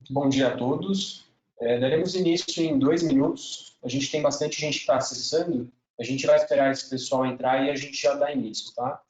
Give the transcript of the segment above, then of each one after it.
Bom dia a todos. Daremos início em 2 minutos. A gente tem bastante gente que está acessando. A gente vai esperar esse pessoal entrar e a gente já dá início, tá?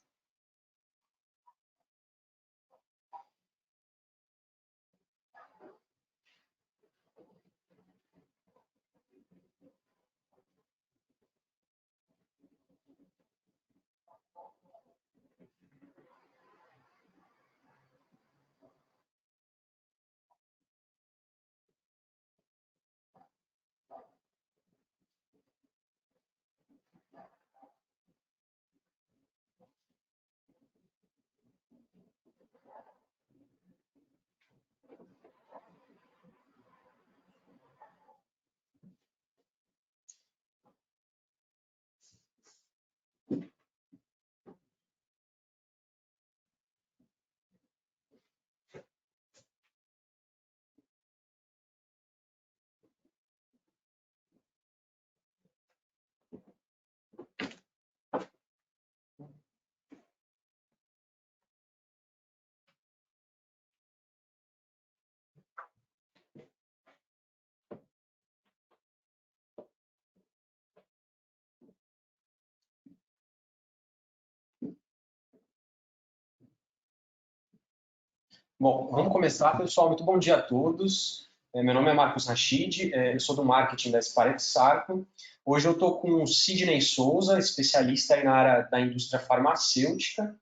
Bom, vamos começar, pessoal. Muito bom dia a todos. Meu nome é Marcos Rachid, eu sou do marketing da Sparek Sarco. Hoje eu estou com o Sidney Souza, especialista aí na área da indústria farmacêutica.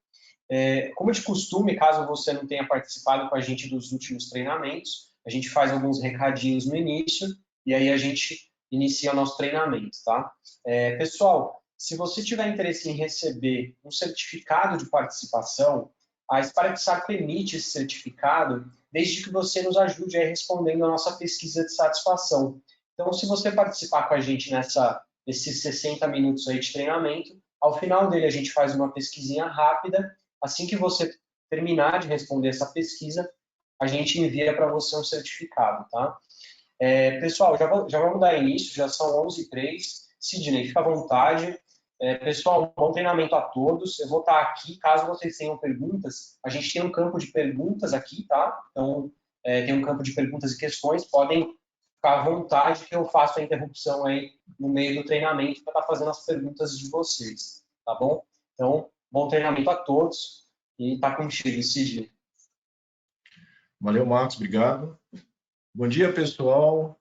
Como de costume, caso você não tenha participado com a gente dos últimos treinamentos, a gente faz alguns recadinhos no início e aí a gente inicia o nosso treinamento, tá? Pessoal, se você tiver interesse em receber um certificado de participação, a Sparek Sarco emite esse certificado desde que você nos ajude aí respondendo a nossa pesquisa de satisfação. Então, se você participar com a gente nesses 60 minutos aí de treinamento, ao final dele a gente faz uma pesquisinha rápida. Assim que você terminar de responder essa pesquisa, a gente envia para você um certificado, tá? Pessoal, já vamos dar início, já são 11h03. Sidney, fica à vontade. Pessoal, bom treinamento a todos. Eu vou estar aqui, caso vocês tenham perguntas, a gente tem um campo de perguntas aqui, tá? Então, tem um campo de perguntas e questões, podem ficar à vontade que eu faço a interrupção aí no meio do treinamento para estar fazendo as perguntas de vocês, tá bom? Então, bom treinamento a todos e tá contigo, Sidney. Valeu, Marcos, obrigado. Bom dia, pessoal.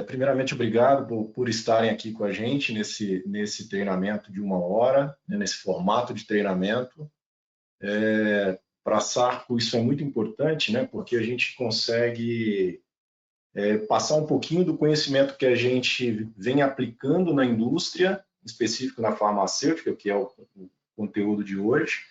Primeiramente, obrigado por estarem aqui com a gente nesse treinamento de 1 hora, né, nesse formato de treinamento. Para a Sarco, isso é muito importante, né, porque a gente consegue passar um pouquinho do conhecimento que a gente vem aplicando na indústria, em específico na farmacêutica, que é o conteúdo de hoje,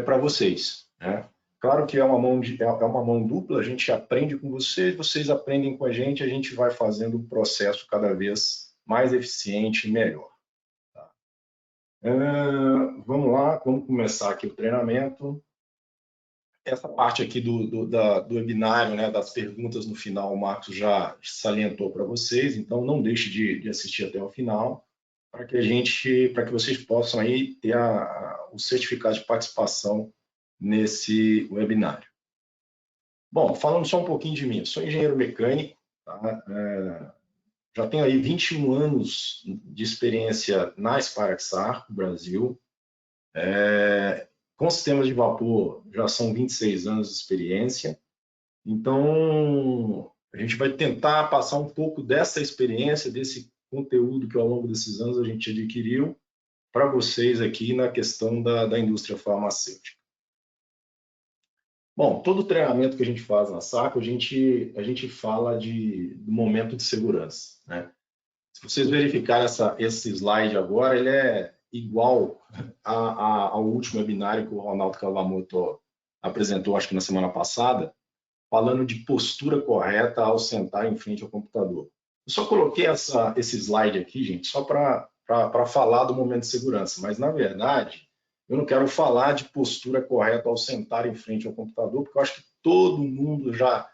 para vocês, né? Claro que é uma mão dupla, a gente aprende com vocês, vocês aprendem com a gente vai fazendo o processo cada vez mais eficiente e melhor. Tá? Vamos lá, vamos começar aqui o treinamento. Essa parte aqui do webinário, né, das perguntas no final, o Marcos já salientou para vocês, então não deixe de assistir até o final, para que vocês possam aí ter o certificado de participação nesse webinário. Bom, falando só um pouquinho de mim, eu sou engenheiro mecânico, tá? Já tenho aí 21 anos de experiência na Sparek Sarco, Brasil. Com sistemas de vapor, já são 26 anos de experiência. Então, a gente vai tentar passar um pouco dessa experiência, desse conteúdo que ao longo desses anos a gente adquiriu para vocês aqui na questão da indústria farmacêutica. Bom, todo treinamento que a gente faz na Sarco, a gente fala do momento de segurança, né? Se vocês verificarem esse slide agora, ele é igual ao último webinário que o Ronaldo Kawamoto apresentou, acho que na semana passada, falando de postura correta ao sentar em frente ao computador. Eu só coloquei esse slide aqui, gente, só para falar do momento de segurança, mas, na verdade, eu não quero falar de postura correta ao sentar em frente ao computador, porque eu acho que todo mundo já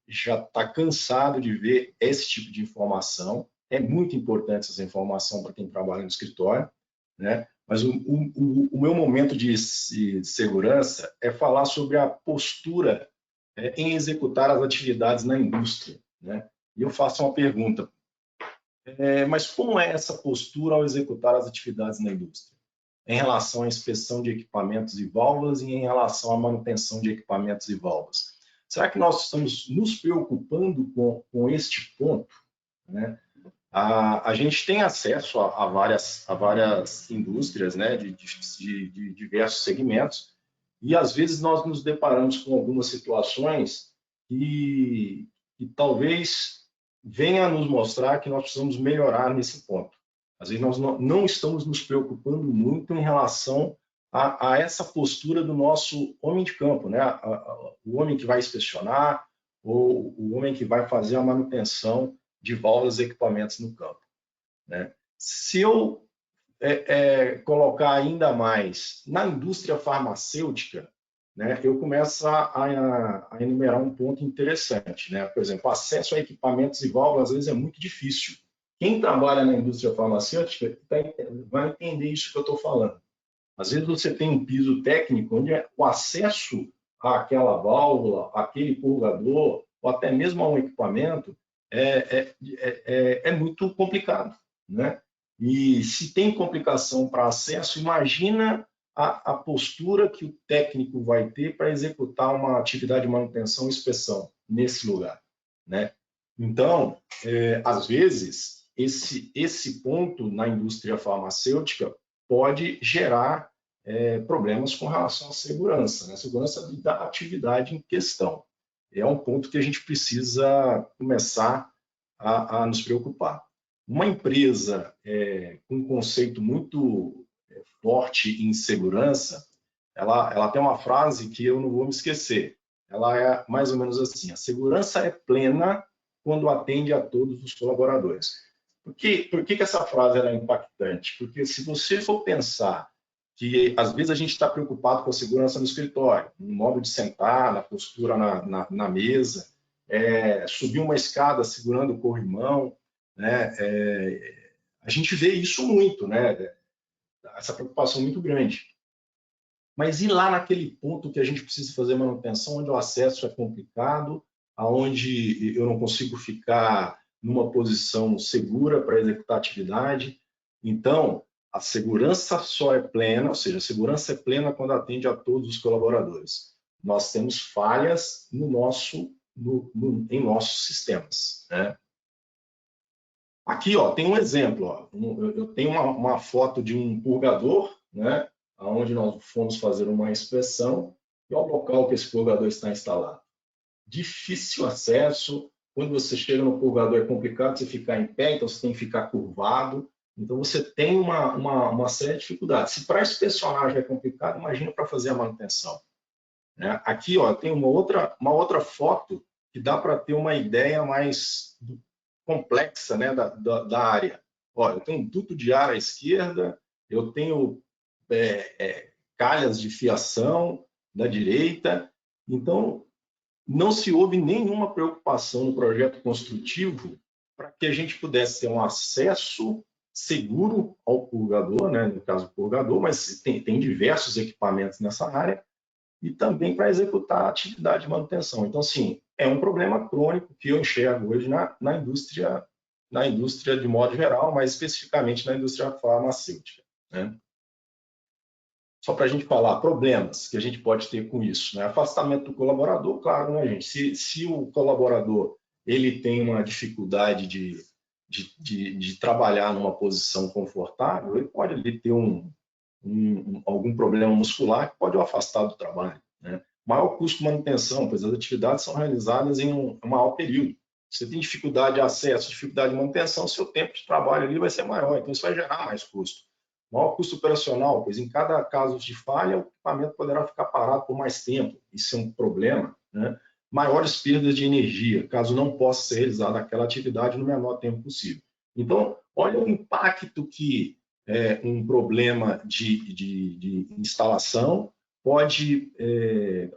está cansado de ver esse tipo de informação. É muito importante essa informação para quem trabalha no escritório, né? Mas o meu momento de segurança é falar sobre a postura em executar as atividades na indústria, né? E eu faço uma pergunta, mas como é essa postura ao executar as atividades na indústria? Em relação à inspeção de equipamentos e válvulas e em relação à manutenção de equipamentos e válvulas. Será que nós estamos nos preocupando com este ponto, né? A gente tem acesso a várias indústrias, né, de diversos segmentos, e às vezes nós nos deparamos com algumas situações que talvez venha a nos mostrar que nós precisamos melhorar nesse ponto. Às vezes nós não estamos nos preocupando muito em relação a essa postura do nosso homem de campo, né? O homem que vai inspecionar ou o homem que vai fazer a manutenção de válvulas e equipamentos no campo, né? Se eu colocar ainda mais na indústria farmacêutica, né, eu começo a enumerar um ponto interessante, né? Por exemplo, acesso a equipamentos e válvulas às vezes é muito difícil. Quem trabalha na indústria farmacêutica vai entender isso que eu estou falando. Às vezes você tem um piso técnico onde o acesso àquela válvula, àquele purgador, ou até mesmo a um equipamento, é muito complicado, né? E se tem complicação para acesso, imagina a postura que o técnico vai ter para executar uma atividade de manutenção e inspeção nesse lugar, né? Então, às vezes, esse ponto na indústria farmacêutica pode gerar problemas com relação à segurança, né? Segurança da atividade em questão. É um ponto que a gente precisa começar a nos preocupar. Uma empresa com um conceito muito forte em segurança, ela tem uma frase que eu não vou me esquecer. Ela é mais ou menos assim: a segurança é plena quando atende a todos os colaboradores. Por que essa frase é impactante? Porque se você for pensar que às vezes a gente está preocupado com a segurança no escritório, no modo de sentar, na postura na mesa, subir uma escada segurando o corrimão, né? A gente vê isso muito, né? Essa preocupação muito grande. Mas e lá naquele ponto que a gente precisa fazer manutenção, onde o acesso é complicado, aonde eu não consigo ficar numa posição segura para executar a atividade? Então, a segurança só é plena, ou seja, a segurança é plena quando atende a todos os colaboradores. Nós temos falhas em nossos sistemas, né? Aqui, ó, tem um exemplo. Ó. Eu tenho uma foto de um purgador, né, onde nós fomos fazer uma inspeção, e ao local que esse purgador está instalado. Difícil acesso. Quando você chega no purgador é complicado você ficar em pé, então você tem que ficar curvado. Então você tem uma série de dificuldades. Se para inspecionar já é complicado, imagina para fazer a manutenção, né? Aqui, ó, tem uma outra foto que dá para ter uma ideia mais complexa, né, da área. Ó, eu tenho um duto de ar à esquerda, eu tenho calhas de fiação da direita. Então, não se houve nenhuma preocupação no projeto construtivo para que a gente pudesse ter um acesso seguro ao purgador, né, no caso do purgador, mas tem diversos equipamentos nessa área, e também para executar a atividade de manutenção. Então, assim, é um problema crônico que eu enxergo hoje na indústria de modo geral, mas especificamente na indústria farmacêutica, né? Só para a gente falar problemas que a gente pode ter com isso, né? Afastamento do colaborador, claro, né, gente? Se o colaborador ele tem uma dificuldade de trabalhar numa posição confortável, ele pode ali ter algum problema muscular que pode o afastar do trabalho, né? Maior custo de manutenção, pois as atividades são realizadas em um maior período. Você tem dificuldade de acesso, dificuldade de manutenção, seu tempo de trabalho ali vai ser maior, então isso vai gerar mais custo. Maior custo operacional, pois em cada caso de falha, o equipamento poderá ficar parado por mais tempo, isso é um problema, né? Maiores perdas de energia, caso não possa ser realizada aquela atividade no menor tempo possível. Então, olha o impacto que um problema de instalação pode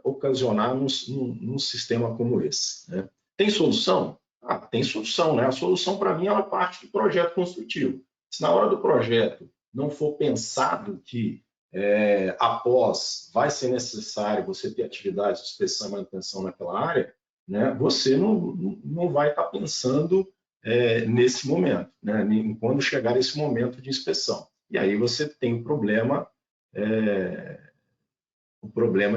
ocasionar num sistema como esse, né? Tem solução? Tem solução, né? A solução, para mim, é uma parte do projeto construtivo. Se na hora do projeto não for pensado que após vai ser necessário você ter atividade de inspeção e manutenção naquela área, né, você não vai estar pensando nesse momento, né, quando chegar esse momento de inspeção. E aí você tem o problema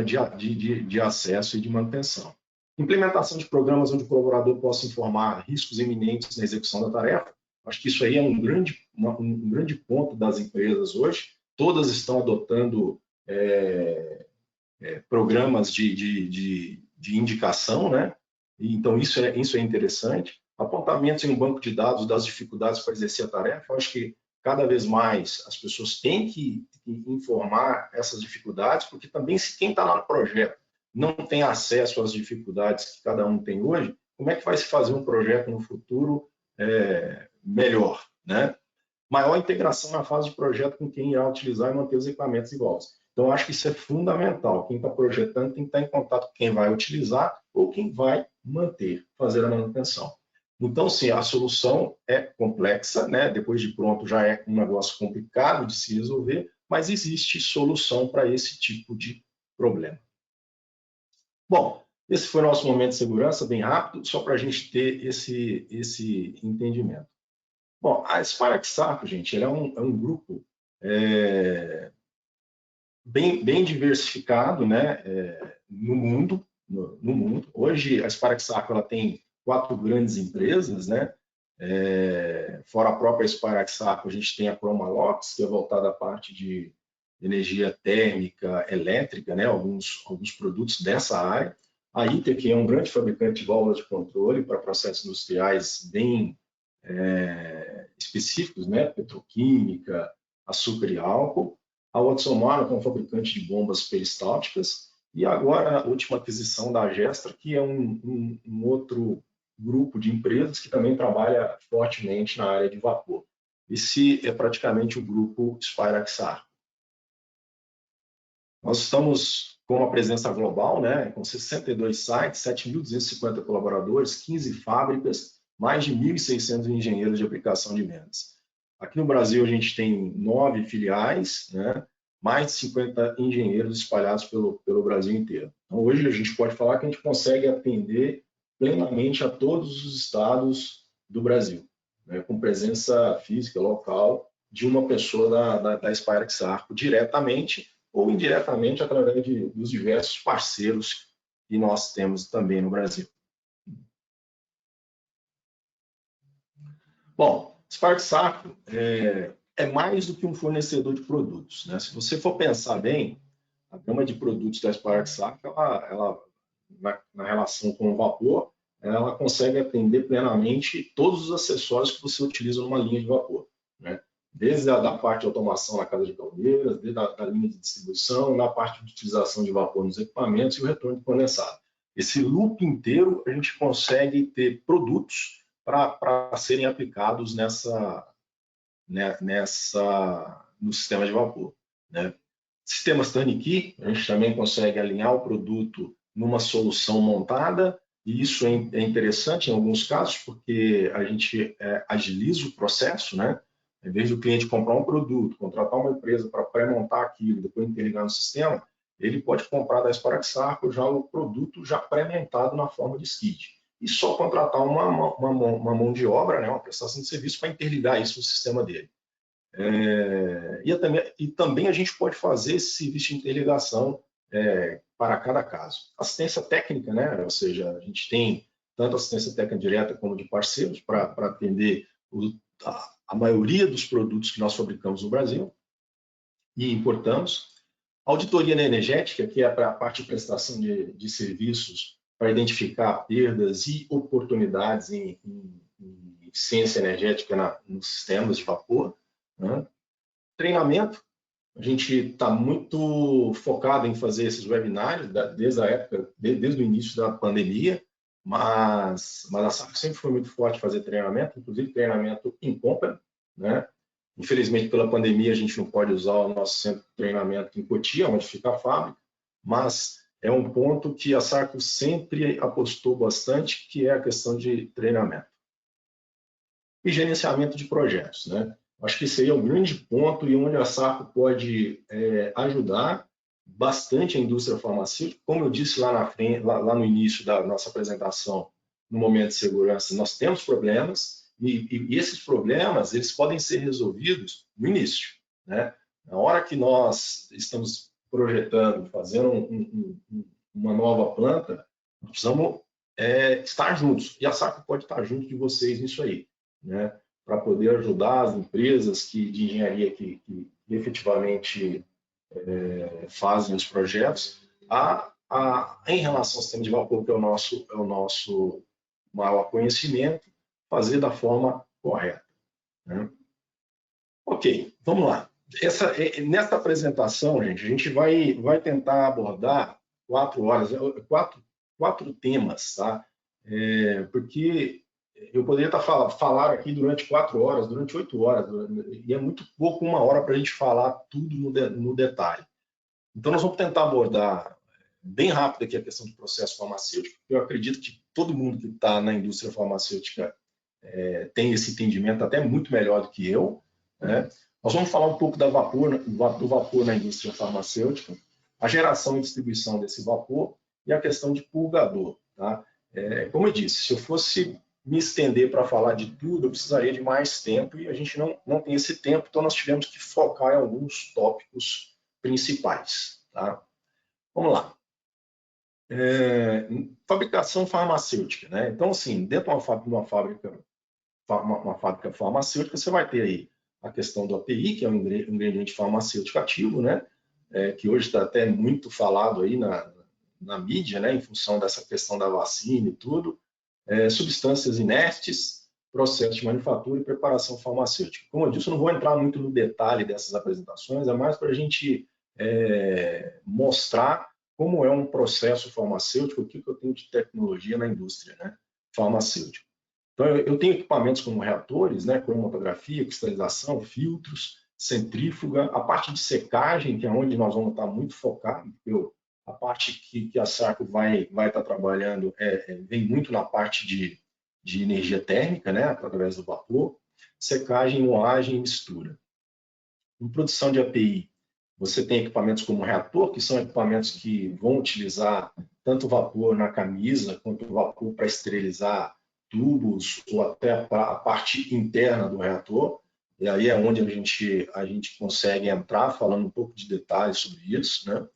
de acesso e de manutenção. Implementação de programas onde o colaborador possa informar riscos iminentes na execução da tarefa. Acho que isso aí é um grande ponto das empresas hoje. Todas estão adotando programas de indicação, né? Então, isso é interessante. Apontamentos em um banco de dados das dificuldades para exercer a tarefa. Eu acho que cada vez mais as pessoas têm que informar essas dificuldades, porque também se quem está no projeto não tem acesso às dificuldades que cada um tem hoje, como é que vai se fazer um projeto no futuro melhor, né? Maior integração na fase de projeto com quem irá utilizar e manter os equipamentos iguais. Então, eu acho que isso é fundamental. Quem está projetando tem que estar em contato com quem vai utilizar ou quem vai manter, fazer a manutenção. Então, sim, a solução é complexa, né? Depois de pronto já é um negócio complicado de se resolver, mas existe solução para esse tipo de problema. Bom, esse foi o nosso momento de segurança, bem rápido, só para a gente ter esse entendimento. Bom, a Spirax Sarco, gente, ele é um grupo bem diversificado, né, no mundo. Hoje, a Spirax Sarco ela tem 4 grandes empresas, né? Fora a própria Spirax Sarco, a gente tem a Chromalox, que é voltada à parte de energia térmica, elétrica, né? Alguns produtos dessa área. A ITER, que é um grande fabricante de válvulas de controle para processos industriais bem específicos, né? Petroquímica, açúcar e álcool. A Watson-Marlow, que é um fabricante de bombas peristálticas. E agora a última aquisição da Gestra, que é um outro grupo de empresas que também trabalha fortemente na área de vapor. Esse é praticamente o grupo Spirax Sarco. Nós estamos com uma presença global, né, com 62 sites, 7.250 colaboradores, 15 fábricas, mais de 1.600 engenheiros de aplicação de vendas. Aqui no Brasil a gente tem 9 filiais, né, mais de 50 engenheiros espalhados pelo Brasil inteiro. Então, hoje a gente pode falar que a gente consegue atender plenamente a todos os estados do Brasil, né, com presença física, local, de uma pessoa da Spirax Sarco, diretamente ou indiretamente através dos diversos parceiros que nós temos também no Brasil. Bom, Spirax Sarco é mais do que um fornecedor de produtos, né? Se você for pensar bem, a gama de produtos da Spirax Sarco, ela na relação com o vapor, ela consegue atender plenamente todos os acessórios que você utiliza numa linha de vapor, né? Desde a parte de automação na casa de caldeiras, desde a linha de distribuição, na parte de utilização de vapor nos equipamentos e o retorno de condensado. Esse loop inteiro a gente consegue ter produtos para serem aplicados no sistema de vapor, né? Sistemas turnkey, a gente também consegue alinhar o produto numa solução montada, e isso é interessante em alguns casos, porque a gente agiliza o processo, né? Em vez do cliente comprar um produto, contratar uma empresa para pré-montar aquilo, depois interligar no sistema, ele pode comprar da Spirax Sarco já o produto já pré-montado na forma de skid. E só contratar uma mão de obra, né, uma prestação de serviço para interligar isso no sistema dele. E também a gente pode fazer esse serviço de interligação para cada caso. Assistência técnica, né, ou seja, a gente tem tanto assistência técnica direta como de parceiros para atender a maioria dos produtos que nós fabricamos no Brasil e importamos. Auditoria energética, que é para a parte de prestação de serviços para identificar perdas e oportunidades em eficiência energética nos sistemas de vapor, né? Treinamento, a gente está muito focado em fazer esses webinários desde o início da pandemia, mas a Sarco sempre foi muito forte em fazer treinamento, inclusive treinamento em company, né? Infelizmente, pela pandemia, a gente não pode usar o nosso centro de treinamento em Cotia, onde fica a fábrica, mas é um ponto que a Sarco sempre apostou bastante, que é a questão de treinamento. E gerenciamento de projetos, né? Acho que esse aí é o grande ponto e onde a Sarco pode ajudar bastante a indústria farmacêutica. Como eu disse lá na frente, lá no início da nossa apresentação, no momento de segurança, nós temos problemas e esses problemas eles podem ser resolvidos no início, né? Na hora que nós estamos projetando, fazendo uma nova planta, nós precisamos estar juntos. E a Sarco pode estar junto de vocês nisso aí, né? Para poder ajudar as empresas de engenharia que efetivamente fazem os projetos em relação ao sistema de vapor, que é o nosso maior conhecimento, fazer da forma correta, né? Ok, vamos lá. Nessa apresentação, gente, a gente vai tentar abordar 4 horas, quatro temas, tá? Porque eu poderia falar aqui durante 4 horas, durante 8 horas, e é muito pouco 1 hora para a gente falar tudo no detalhe. Então, nós vamos tentar abordar bem rápido aqui a questão do processo farmacêutico. Eu acredito que todo mundo que está na indústria farmacêutica tem esse entendimento até muito melhor do que eu, né? Nós vamos falar um pouco do vapor na indústria farmacêutica, a geração e distribuição desse vapor e a questão de purgador, tá? Como eu disse, se eu fosse me estender para falar de tudo, eu precisaria de mais tempo e a gente não tem esse tempo, então nós tivemos que focar em alguns tópicos principais, tá? Vamos lá. Fabricação farmacêutica, né? Então, assim, dentro de uma fábrica farmacêutica, você vai ter aí a questão do API, que é um ingrediente farmacêutico ativo, né? Que hoje está até muito falado aí na mídia, né? Em função dessa questão da vacina e tudo. Substâncias inertes, processo de manufatura e preparação farmacêutica. Como eu disse, eu não vou entrar muito no detalhe dessas apresentações, é mais para a gente mostrar como é um processo farmacêutico, o que eu tenho de tecnologia na indústria, né, farmacêutica. Então, eu tenho equipamentos como reatores, né, cromatografia, cristalização, filtros, centrífuga, a parte de secagem, que é onde nós vamos estar muito focados, a parte que a Sarco vai estar trabalhando vem muito na parte de energia térmica, né, através do vapor, secagem, moagem e mistura. Em produção de API, você tem equipamentos como reator, que são equipamentos que vão utilizar tanto vapor na camisa, quanto vapor para esterilizar tubos, ou até a parte interna do reator. E aí é onde a gente consegue entrar, falando um pouco de detalhes sobre isso, né?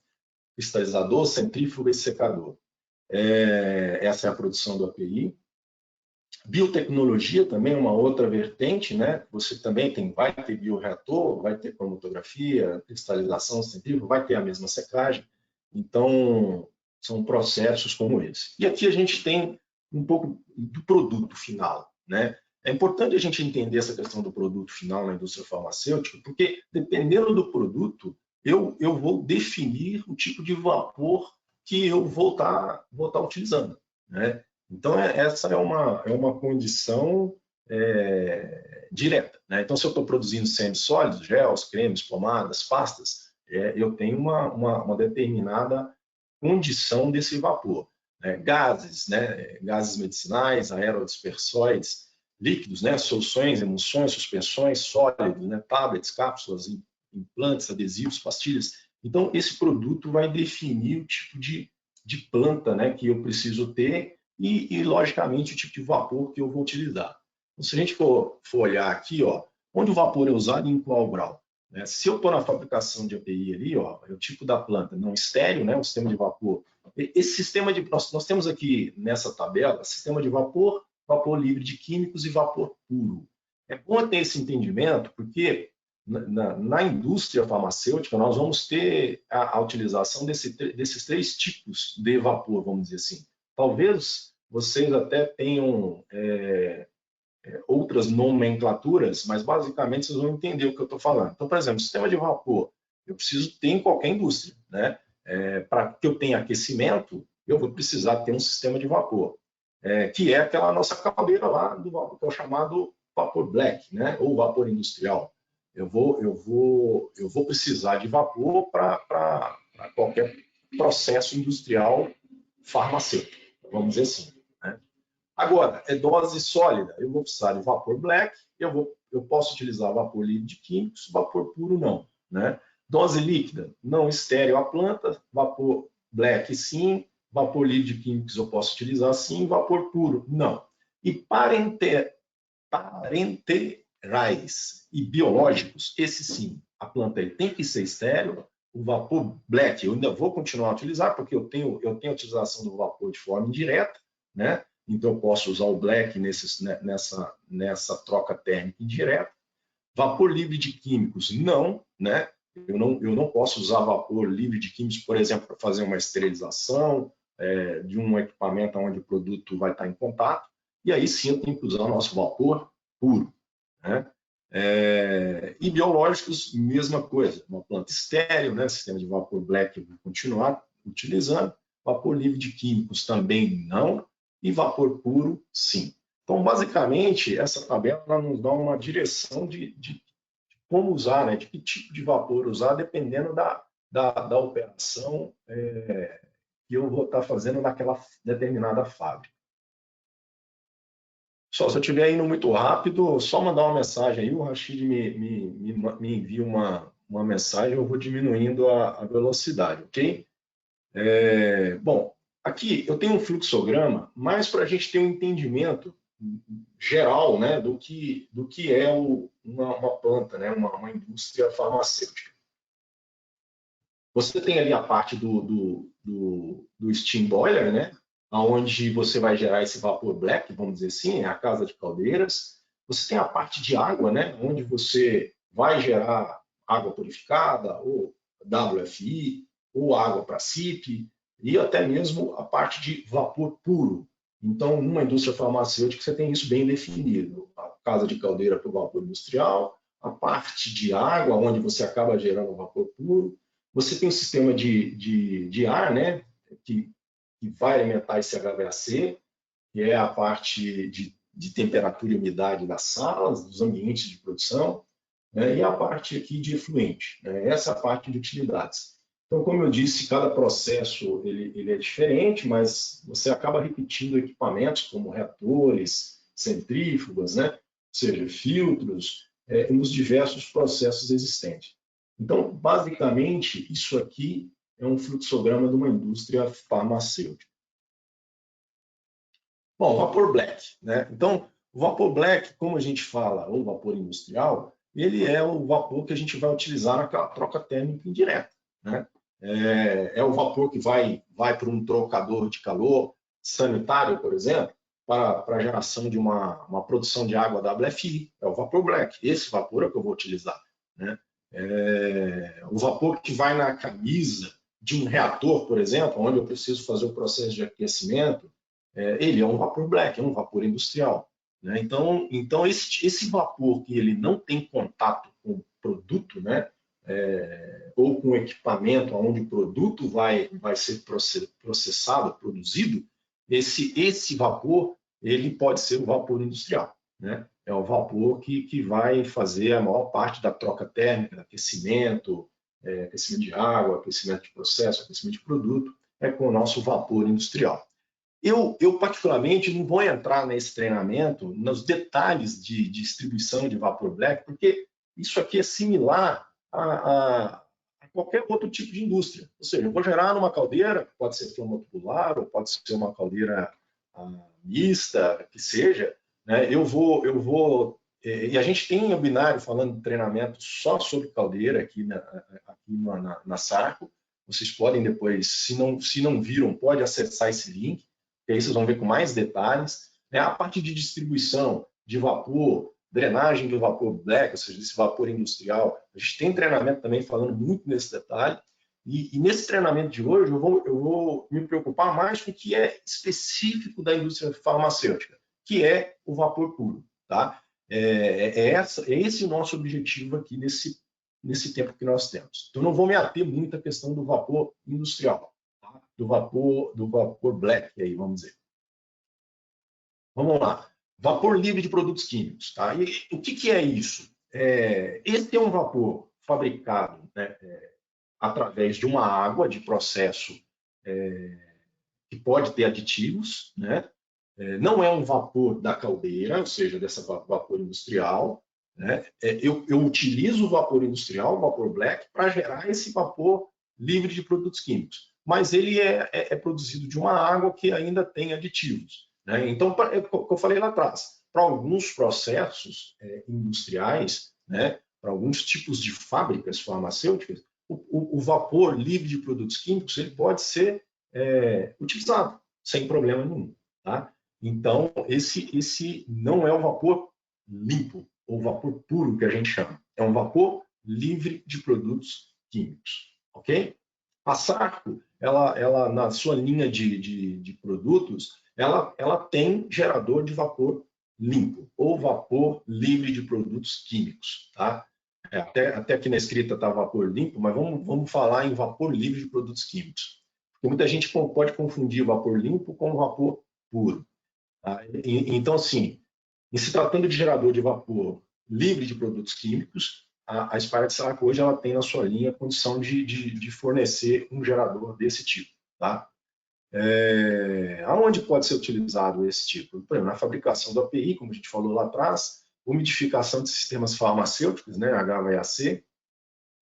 Cristalizador, centrífuga e secador. Essa é a produção do API. Biotecnologia também é uma outra vertente, né? Você também vai ter bioreator, vai ter cromatografia, cristalização, centrífuga, vai ter a mesma secagem. Então, são processos como esse. E aqui a gente tem um pouco do produto final, né? É importante a gente entender essa questão do produto final na indústria farmacêutica, porque dependendo do produto, eu vou definir o tipo de vapor que eu vou estar utilizando, né? Então, essa é uma condição direta, né? Então, se eu estou produzindo semissólidos, gels, cremes, pomadas, pastas, eu tenho uma determinada condição desse vapor, né? Gases, né? Gases medicinais, aerodispersóides, líquidos, né? Soluções, emulsões, suspensões, sólidos, né? Tablets, cápsulas, implantes, adesivos, pastilhas. Então, esse produto vai definir o tipo de planta, né, que eu preciso ter e, logicamente, o tipo de vapor que eu vou utilizar. Então, se a gente for olhar aqui, ó, onde o vapor é usado e em qual grau, né? Se eu estou na fabricação de API ali, ó, é o tipo da planta não estéreo, né, o sistema de vapor. Esse sistema nós temos aqui nessa tabela, sistema de vapor, vapor livre de químicos e vapor puro. É bom ter esse entendimento, porque na indústria farmacêutica nós vamos ter a utilização desses 3 tipos de vapor, vamos dizer assim. Talvez vocês até tenham outras nomenclaturas, mas basicamente vocês vão entender o que eu estou falando. Então, por exemplo, sistema de vapor, eu preciso ter em qualquer indústria, né? Para que eu tenha aquecimento, eu vou precisar ter um sistema de vapor, que é aquela nossa caldeira lá do vapor, que é o chamado vapor black, né? Ou vapor industrial. Eu vou precisar de vapor para qualquer processo industrial farmacêutico, vamos dizer assim, né? Agora, dose sólida, eu vou precisar de vapor black, eu eu posso utilizar vapor livre de químicos, vapor puro não, né? Dose líquida, não estéril a planta, vapor black sim, vapor livre de químicos eu posso utilizar sim, vapor puro não. E parenterais e biológicos, esse sim, a planta ele tem que ser estéril. O vapor black eu ainda vou continuar a utilizar, porque eu tenho a utilização do vapor de forma indireta, né? Então eu posso usar o black nessa troca térmica indireta. Vapor livre de químicos, não, né? Eu não posso usar vapor livre de químicos, por exemplo, para fazer uma esterilização de um equipamento onde o produto vai estar em contato. E aí sim eu tenho que usar o nosso vapor puro, né? E biológicos, mesma coisa. Uma planta estéril, né? Sistema de vapor black eu vou continuar utilizando. Vapor livre de químicos também não. E vapor puro, sim. Então, basicamente, essa tabela ela nos dá uma direção de como usar, né? De que tipo de vapor usar, dependendo da operação que eu vou estar fazendo naquela determinada fábrica. Só se eu estiver indo muito rápido, só mandar uma mensagem aí, o Rashid me envia uma mensagem, eu vou diminuindo a velocidade, ok? Bom, aqui eu tenho um fluxograma, mais para a gente ter um entendimento geral, né, do que é uma planta, né, uma indústria farmacêutica. Você tem ali a parte do steam boiler, né, onde você vai gerar esse vapor black, vamos dizer assim, é a casa de caldeiras. Você tem a parte de água, né, onde você vai gerar água purificada, ou WFI, ou água para CIP, e até mesmo a parte de vapor puro. Então, numa indústria farmacêutica, você tem isso bem definido. A casa de caldeira para o vapor industrial, a parte de água, onde você acaba gerando vapor puro. Você tem um sistema de ar, né, que vai alimentar esse HVAC, que é a parte de temperatura e umidade das salas, dos ambientes de produção, né, e a parte aqui de efluente, né, essa é a parte de utilidades. Então, como eu disse, cada processo ele é diferente, mas você acaba repetindo equipamentos como reatores, centrífugas, né, ou seja, filtros, nos diversos processos existentes. Então, basicamente, isso aqui é um fluxograma de uma indústria farmacêutica. Bom, vapor black, né? Então, o vapor black, como a gente fala, ou vapor industrial, ele é o vapor que a gente vai utilizar naquela troca térmica indireta, né? É o vapor que vai para um trocador de calor sanitário, por exemplo, para a geração de uma produção de água WFI, é o vapor black. Esse vapor é o que eu vou utilizar, né? O vapor que vai na camisa de um reator, por exemplo, onde eu preciso fazer o processo de aquecimento, ele é um vapor black, é um vapor industrial, né? Então esse vapor que ele não tem contato com o produto, né? Ou com o equipamento onde o produto vai ser processado, produzido, esse vapor ele pode ser o vapor industrial, né? É o vapor que vai fazer a maior parte da troca térmica, aquecimento, aquecimento de água, aquecimento de processo, aquecimento de produto, com o nosso vapor industrial. Eu particularmente, não vou entrar nesse treinamento, nos detalhes de distribuição de vapor black, porque isso aqui é similar a qualquer outro tipo de indústria. Ou seja, eu vou gerar numa caldeira, pode ser termotubular, ou pode ser uma caldeira mista, que seja, né? E a gente tem um binário falando de treinamento só sobre caldeira aqui na Sarco. Vocês podem depois, se não viram, pode acessar esse link, que aí vocês vão ver com mais detalhes. A parte de distribuição de vapor, drenagem do vapor black, ou seja, desse vapor industrial, a gente tem treinamento também falando muito nesse detalhe. E nesse treinamento de hoje, eu vou me preocupar mais com o que é específico da indústria farmacêutica, que é o vapor puro. Tá? Esse o nosso objetivo aqui nesse tempo que nós temos. Então, não vou me ater muito à questão do vapor industrial, tá? do vapor black, aí, vamos dizer. Vamos lá. Vapor livre de produtos químicos. Tá? E o que é isso? Esse é um vapor fabricado, né, através de uma água de processo que pode ter aditivos, né? Não é um vapor da caldeira, ou seja, dessa vapor industrial, né? Eu utilizo o vapor industrial, o vapor black, para gerar esse vapor livre de produtos químicos. Mas ele é produzido de uma água que ainda tem aditivos, né? Então, é o que eu falei lá atrás, para alguns processos industriais, né, para alguns tipos de fábricas farmacêuticas, o vapor livre de produtos químicos ele pode ser utilizado sem problema nenhum. Tá? Então, esse não é o vapor limpo, ou vapor puro que a gente chama. É um vapor livre de produtos químicos. Ok? A Sarco, ela na sua linha de produtos, ela tem gerador de vapor limpo, ou vapor livre de produtos químicos. Tá? Até aqui na escrita está vapor limpo, mas vamos falar em vapor livre de produtos químicos. Porque muita gente pode confundir vapor limpo com vapor puro. Tá? Então, assim, em se tratando de gerador de vapor livre de produtos químicos, a Spirax Sarco hoje ela tem na sua linha a condição de fornecer um gerador desse tipo. Tá? Aonde pode ser utilizado esse tipo? Por exemplo, na fabricação do API, como a gente falou lá atrás, umidificação de sistemas farmacêuticos, né, HVAC,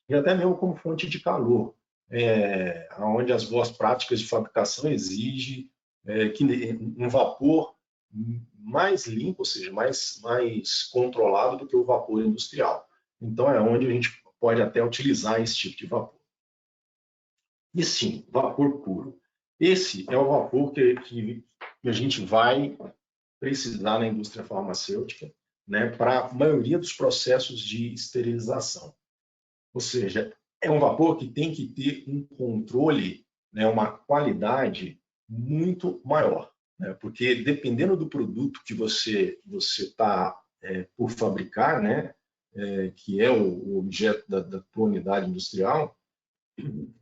e até mesmo como fonte de calor, onde as boas práticas de fabricação exigem que um vapor mais limpo, ou seja, mais controlado do que o vapor industrial. Então, é onde a gente pode até utilizar esse tipo de vapor. E sim, vapor puro. Esse é o vapor que a gente vai precisar na indústria farmacêutica, né, para a maioria dos processos de esterilização. Ou seja, é um vapor que tem que ter um controle, né, uma qualidade muito maior, né, porque dependendo do produto que você está por fabricar, né, que é o objeto da tua unidade industrial,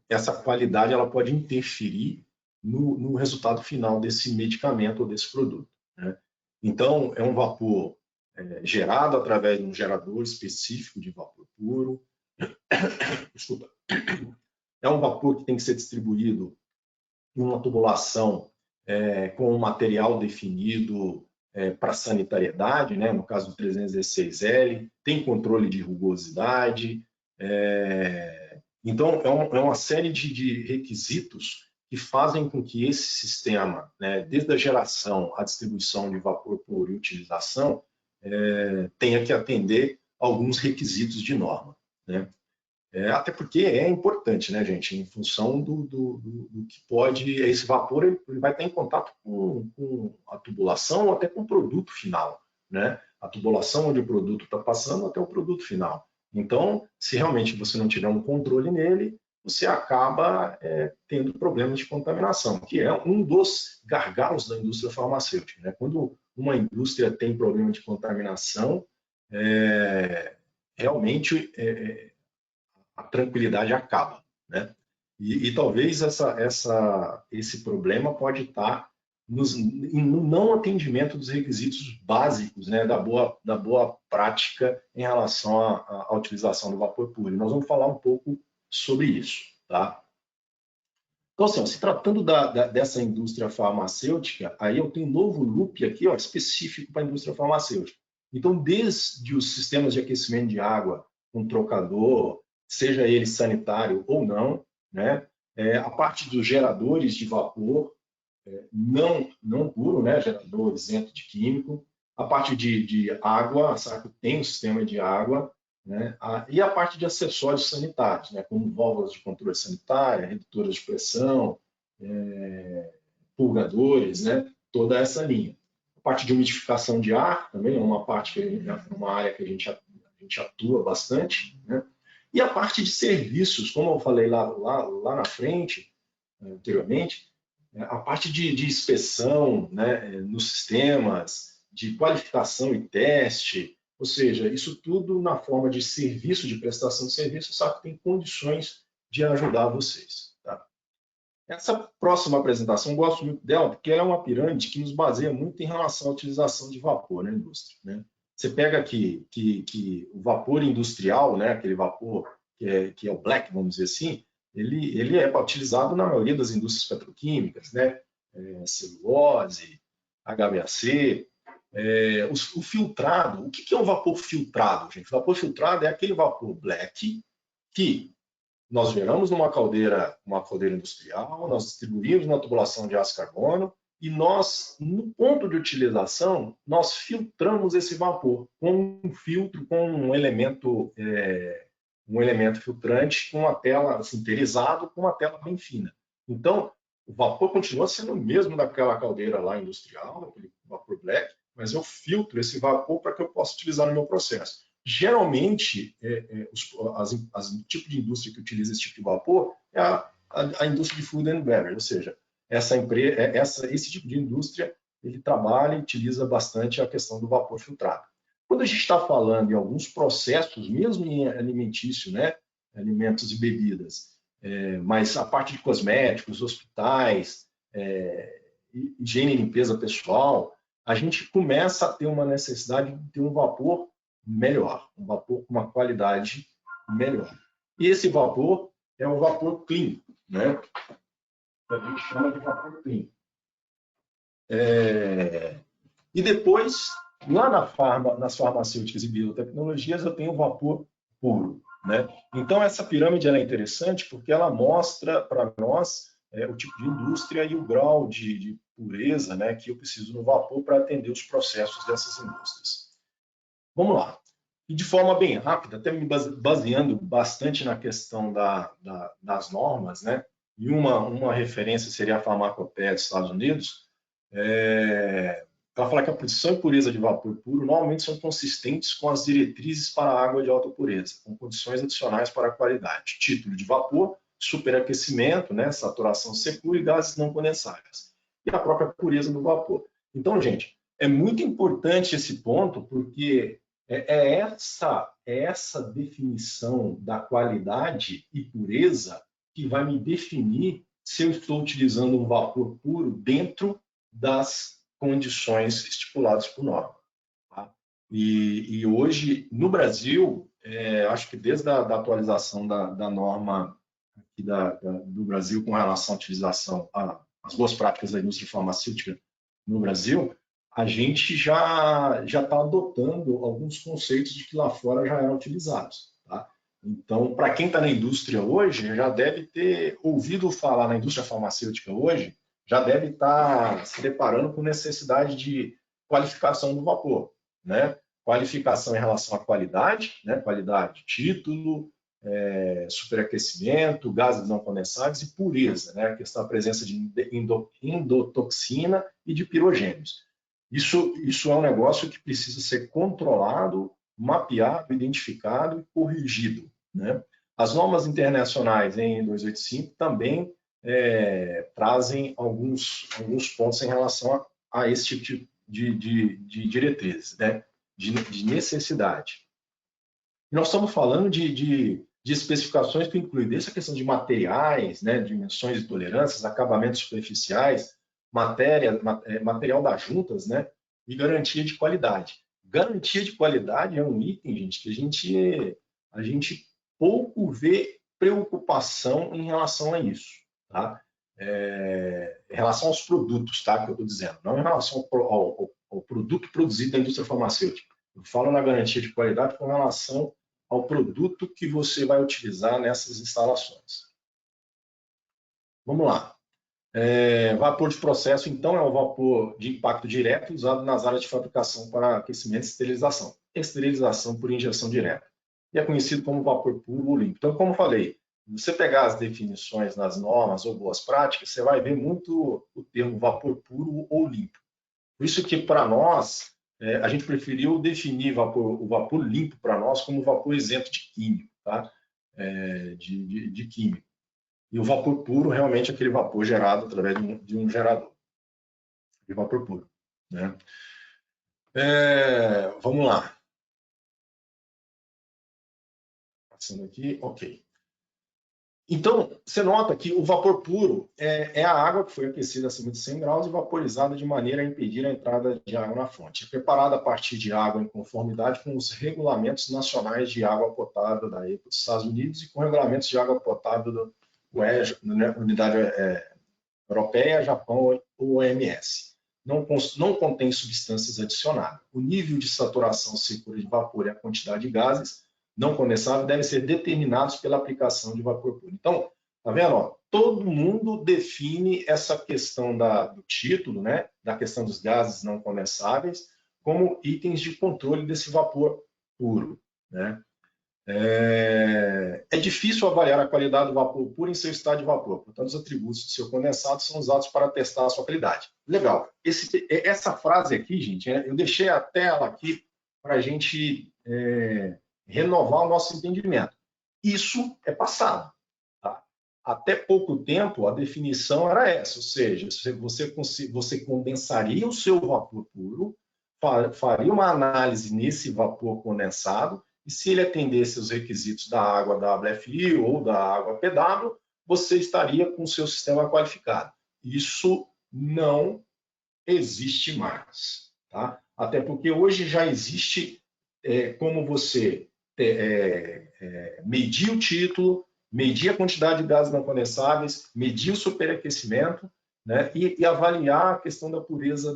essa qualidade ela pode interferir no resultado final desse medicamento ou desse produto. Né? Então, é um vapor gerado através de um gerador específico de vapor puro. Desculpa. É um vapor que tem que ser distribuído em uma tubulação com um material definido para sanitariedade, né? No caso do 316L, tem controle de rugosidade. Então, é uma série de requisitos que fazem com que esse sistema, né, desde a geração à distribuição de vapor puro e utilização, tenha que atender alguns requisitos de norma. Né? Até porque é importante, né, gente? Em função do que pode... Esse vapor ele vai estar em contato com a tubulação ou até com o produto final. Né? A tubulação onde o produto está passando até o produto final. Então, se realmente você não tiver um controle nele, você acaba tendo problemas de contaminação, que é um dos gargalos da indústria farmacêutica. Né? Quando uma indústria tem problema de contaminação, realmente a tranquilidade acaba. Né? E talvez esse problema pode estar no não atendimento dos requisitos básicos, né, da boa prática em relação à utilização do vapor puro. E nós vamos falar um pouco sobre isso. Tá? Então, assim, se tratando dessa indústria farmacêutica, aí eu tenho um novo loop aqui específico para a indústria farmacêutica. Então, desde os sistemas de aquecimento de água, com trocador, seja ele sanitário ou não, né, a parte dos geradores de vapor, não puro, né, gerador isento de químico, a parte de água, a Sarco tem um sistema de água, né, e a parte de acessórios sanitários, né, como válvulas de controle sanitário, redutoras de pressão, purgadores, né, toda essa linha. A parte de umidificação de ar também é uma área que a gente atua bastante, né, e a parte de serviços, como eu falei lá na frente, anteriormente, a parte de inspeção, né, nos sistemas, de qualificação e teste, ou seja, isso tudo na forma de serviço, de prestação de serviço, só que tem condições de ajudar vocês. Tá? Essa próxima apresentação, eu gosto muito dela, porque ela é uma pirâmide que nos baseia muito em relação à utilização de vapor na indústria. Né? Você pega aqui que o vapor industrial, né, aquele vapor que é o black, vamos dizer assim, ele é utilizado na maioria das indústrias petroquímicas, né? Celulose, HVAC, O filtrado, o que é um vapor filtrado, gente? O vapor filtrado é aquele vapor black que nós geramos numa caldeira industrial, nós distribuímos na tubulação de aço carbono e nós, no ponto de utilização, nós filtramos esse vapor com um filtro, com um elemento filtrante, com uma tela sinterizado, com uma tela bem fina. Então, o vapor continua sendo o mesmo daquela caldeira lá industrial, aquele vapor black, mas eu filtro esse vapor para que eu possa utilizar no meu processo. Geralmente, o tipo de indústria que utiliza esse tipo de vapor é a indústria de food and beverage, ou seja, esse tipo de indústria ele trabalha e utiliza bastante a questão do vapor filtrado. Quando a gente está falando em alguns processos, mesmo em alimentício, né, alimentos e bebidas, mas a parte de cosméticos, hospitais, higiene e limpeza pessoal, a gente começa a ter uma necessidade de ter um vapor melhor, um vapor com uma qualidade melhor. E esse vapor é o vapor clean, né? A gente chama de vapor clean. E depois, lá nas farmacêuticas e biotecnologias, eu tenho o vapor puro, né? Então, essa pirâmide ela é interessante porque ela mostra para nós o tipo de indústria e o grau de pureza, né, que eu preciso no vapor para atender os processos dessas indústrias. Vamos lá. E de forma bem rápida, até me baseando bastante na questão das normas, né? E uma referência seria a Farmacopeia dos Estados Unidos, ela fala que a produção e pureza de vapor puro normalmente são consistentes com as diretrizes para a água de alta pureza, com condições adicionais para a qualidade. Título de vapor, superaquecimento, né? Saturação secura e gases não condensáveis. E a própria pureza do vapor. Então, gente, é muito importante esse ponto, porque é essa definição da qualidade e pureza que vai me definir se eu estou utilizando um vapor puro dentro das condições estipuladas por norma. Tá? E hoje, no Brasil, acho que desde a atualização da norma aqui do Brasil com relação à utilização, às boas práticas da indústria farmacêutica no Brasil, a gente já está adotando alguns conceitos de que lá fora já eram utilizados. Tá? Então, para quem está na indústria hoje, já deve ter ouvido falar na indústria farmacêutica hoje, já deve estar se deparando com necessidade de qualificação do vapor. Né? Qualificação em relação à qualidade, né? Qualidade, título, superaquecimento, gases não condensáveis e pureza, né? A questão da presença de endotoxina e de pirogênios. Isso é um negócio que precisa ser controlado, mapeado, identificado e corrigido. Né? As normas internacionais em 285 também trazem alguns pontos em relação a esse tipo de diretrizes, né? de necessidade. E nós estamos falando de especificações que incluem desde a questão de materiais, né? Dimensões de tolerâncias, acabamentos superficiais, material das juntas, né? E garantia de qualidade. Garantia de qualidade é um item, gente, que a gente pouco vê preocupação em relação a isso. Tá? Em relação aos produtos, tá? Que eu estou dizendo, não em relação ao produto produzido na indústria farmacêutica. Eu falo na garantia de qualidade com relação ao produto que você vai utilizar nessas instalações. Vamos lá. Vapor de processo, então, é o vapor de impacto direto usado nas áreas de fabricação para aquecimento e esterilização. Esterilização por injeção direta. E é conhecido como vapor puro ou limpo. Então, como eu falei, se você pegar as definições nas normas ou boas práticas, você vai ver muito o termo vapor puro ou limpo. Por isso que, para nós, a gente preferiu definir o vapor limpo para nós como vapor isento de químico, tá? De químico. E o vapor puro realmente é aquele vapor gerado através de um gerador de vapor puro. Né? Vamos lá. Passando aqui, ok. Então, você nota que o vapor puro é a água que foi aquecida acima de 100 graus e vaporizada de maneira a impedir a entrada de água na fonte. É preparada a partir de água em conformidade com os regulamentos nacionais de água potável da EPA dos Estados Unidos e com regulamentos de água potável da Unidade Europeia, Japão ou OMS. não contém substâncias adicionadas. O nível de saturação segura de vapor e a quantidade de gases não condensáveis devem ser determinados pela aplicação de vapor puro. Então, tá vendo? Ó, todo mundo define essa questão do título, né, da questão dos gases não condensáveis, como itens de controle desse vapor puro, né? É difícil avaliar a qualidade do vapor puro em seu estado de vapor, portanto, os atributos do seu condensado são usados para testar a sua qualidade. Legal. Essa frase aqui, gente, eu deixei a tela aqui para a gente renovar o nosso entendimento. Isso é passado. Tá? Até pouco tempo, a definição era essa, ou seja, você condensaria o seu vapor puro, faria uma análise nesse vapor condensado, e se ele atendesse os requisitos da água WFI ou da água PW, você estaria com o seu sistema qualificado. Isso não existe mais. Tá? Até porque hoje já existe como você medir o título, medir a quantidade de gases não condensáveis, medir o superaquecimento, né, e avaliar a questão da pureza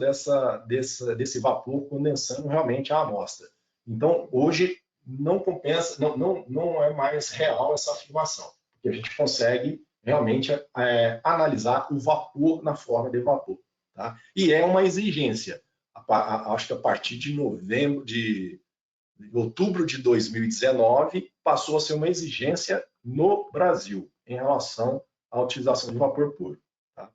desse vapor condensando realmente a amostra. Então, hoje, não compensa, não é mais real essa afirmação, porque a gente consegue realmente analisar o vapor na forma de vapor. Tá? E é uma exigência. Acho que a partir de outubro de 2019, passou a ser uma exigência no Brasil em relação à utilização de vapor puro. Tá?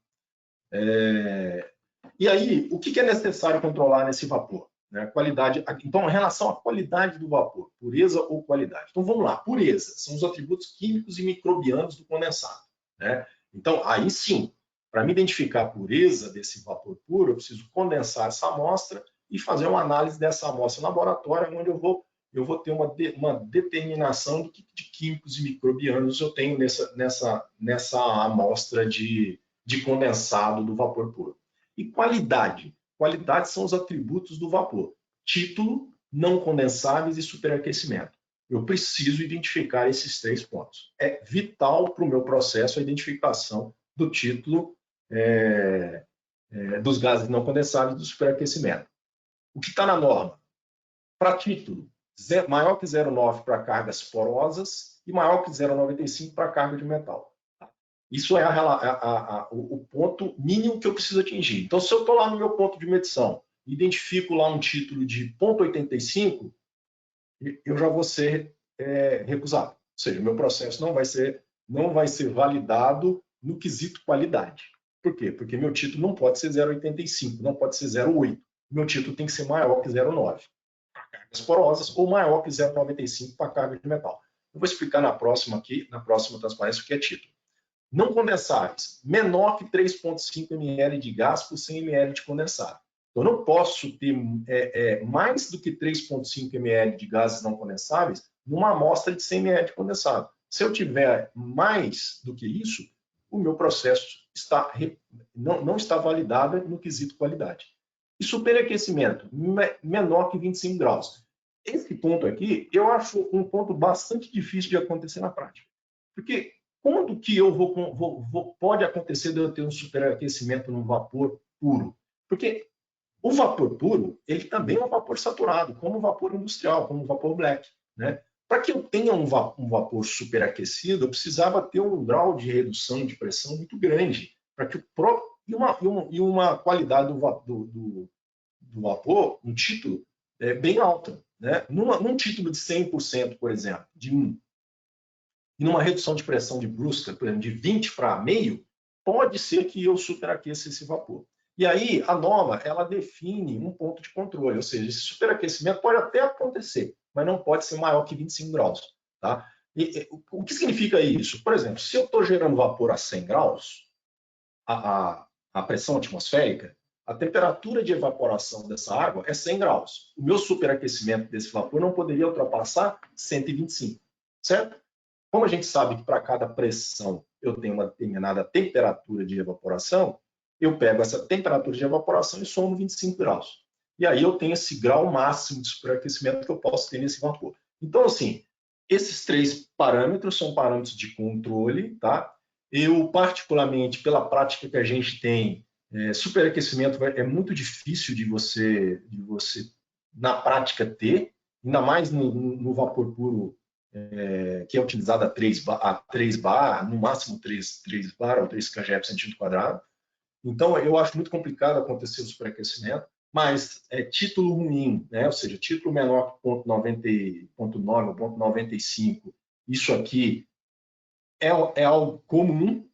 E aí, o que é necessário controlar nesse vapor? Né? Qualidade. Então, em relação à qualidade do vapor, pureza ou qualidade. Então, vamos lá. Pureza são os atributos químicos e microbianos do condensado. Né? Então, aí sim, para me identificar a pureza desse vapor puro, eu preciso condensar essa amostra e fazer uma análise dessa amostra no laboratório, onde eu vou ter uma determinação do que de químicos e microbianos eu tenho nessa amostra de condensado do vapor puro. E qualidade? Qualidade são os atributos do vapor. Título, não condensáveis e superaquecimento. Eu preciso identificar esses 3 pontos. É vital para o meu processo a identificação do título dos gases não condensáveis e do superaquecimento. O que está na norma? Para título, maior que 0,9 para cargas porosas e maior que 0,95 para carga de metal. Isso é o ponto mínimo que eu preciso atingir. Então, se eu estou lá no meu ponto de medição, identifico lá um título de 0,85, eu já vou ser recusado. Ou seja, o meu processo não vai ser validado no quesito qualidade. Por quê? Porque meu título não pode ser 0,85, não pode ser 0,8. Meu título tem que ser maior que 0,9 para cargas porosas ou maior que 0,95 para carga de metal. Eu vou explicar na próxima transparência, o que é título. Não condensáveis, menor que 3,5 ml de gás por 100 ml de condensado. Eu não posso ter mais do que 3,5 ml de gases não condensáveis numa amostra de 100 ml de condensado. Se eu tiver mais do que isso, o meu processo não está validado no quesito qualidade. E superaquecimento, menor que 25 graus. Esse ponto aqui, eu acho um ponto bastante difícil de acontecer na prática. Porque quando que pode acontecer de eu ter um superaquecimento no vapor puro? Porque o vapor puro, ele também é um vapor saturado, como o vapor industrial, como o vapor black. Né? Para que eu tenha um vapor superaquecido, eu precisava ter um grau de redução de pressão muito grande, para que e uma qualidade do vapor, um título, bem alta. Né? Num título de 100%, por exemplo, de 1, e numa redução de pressão de brusca, por exemplo, de 20 para meio, pode ser que eu superaqueça esse vapor. E aí, a norma, ela define um ponto de controle, ou seja, esse superaquecimento pode até acontecer, mas não pode ser maior que 25 graus. Tá? O que significa isso? Por exemplo, se eu estou gerando vapor a 100 graus, a pressão atmosférica, a temperatura de evaporação dessa água é 100 graus. O meu superaquecimento desse vapor não poderia ultrapassar 125, certo? Como a gente sabe que para cada pressão eu tenho uma determinada temperatura de evaporação, eu pego essa temperatura de evaporação e somo 25 graus. E aí eu tenho esse grau máximo de superaquecimento que eu posso ter nesse vapor. Então, assim, esses 3 parâmetros são parâmetros de controle, tá? Eu, particularmente, pela prática que a gente tem, Superaquecimento é muito difícil de você na prática ter, ainda mais no vapor puro, que é utilizado a 3 bar, no máximo 3 bar ou 3 kg por centímetro quadrado. Então, eu acho muito complicado acontecer o superaquecimento, mas título ruim, né? Ou seja, título menor que 0,9 ou 0,95, isso aqui é algo comum,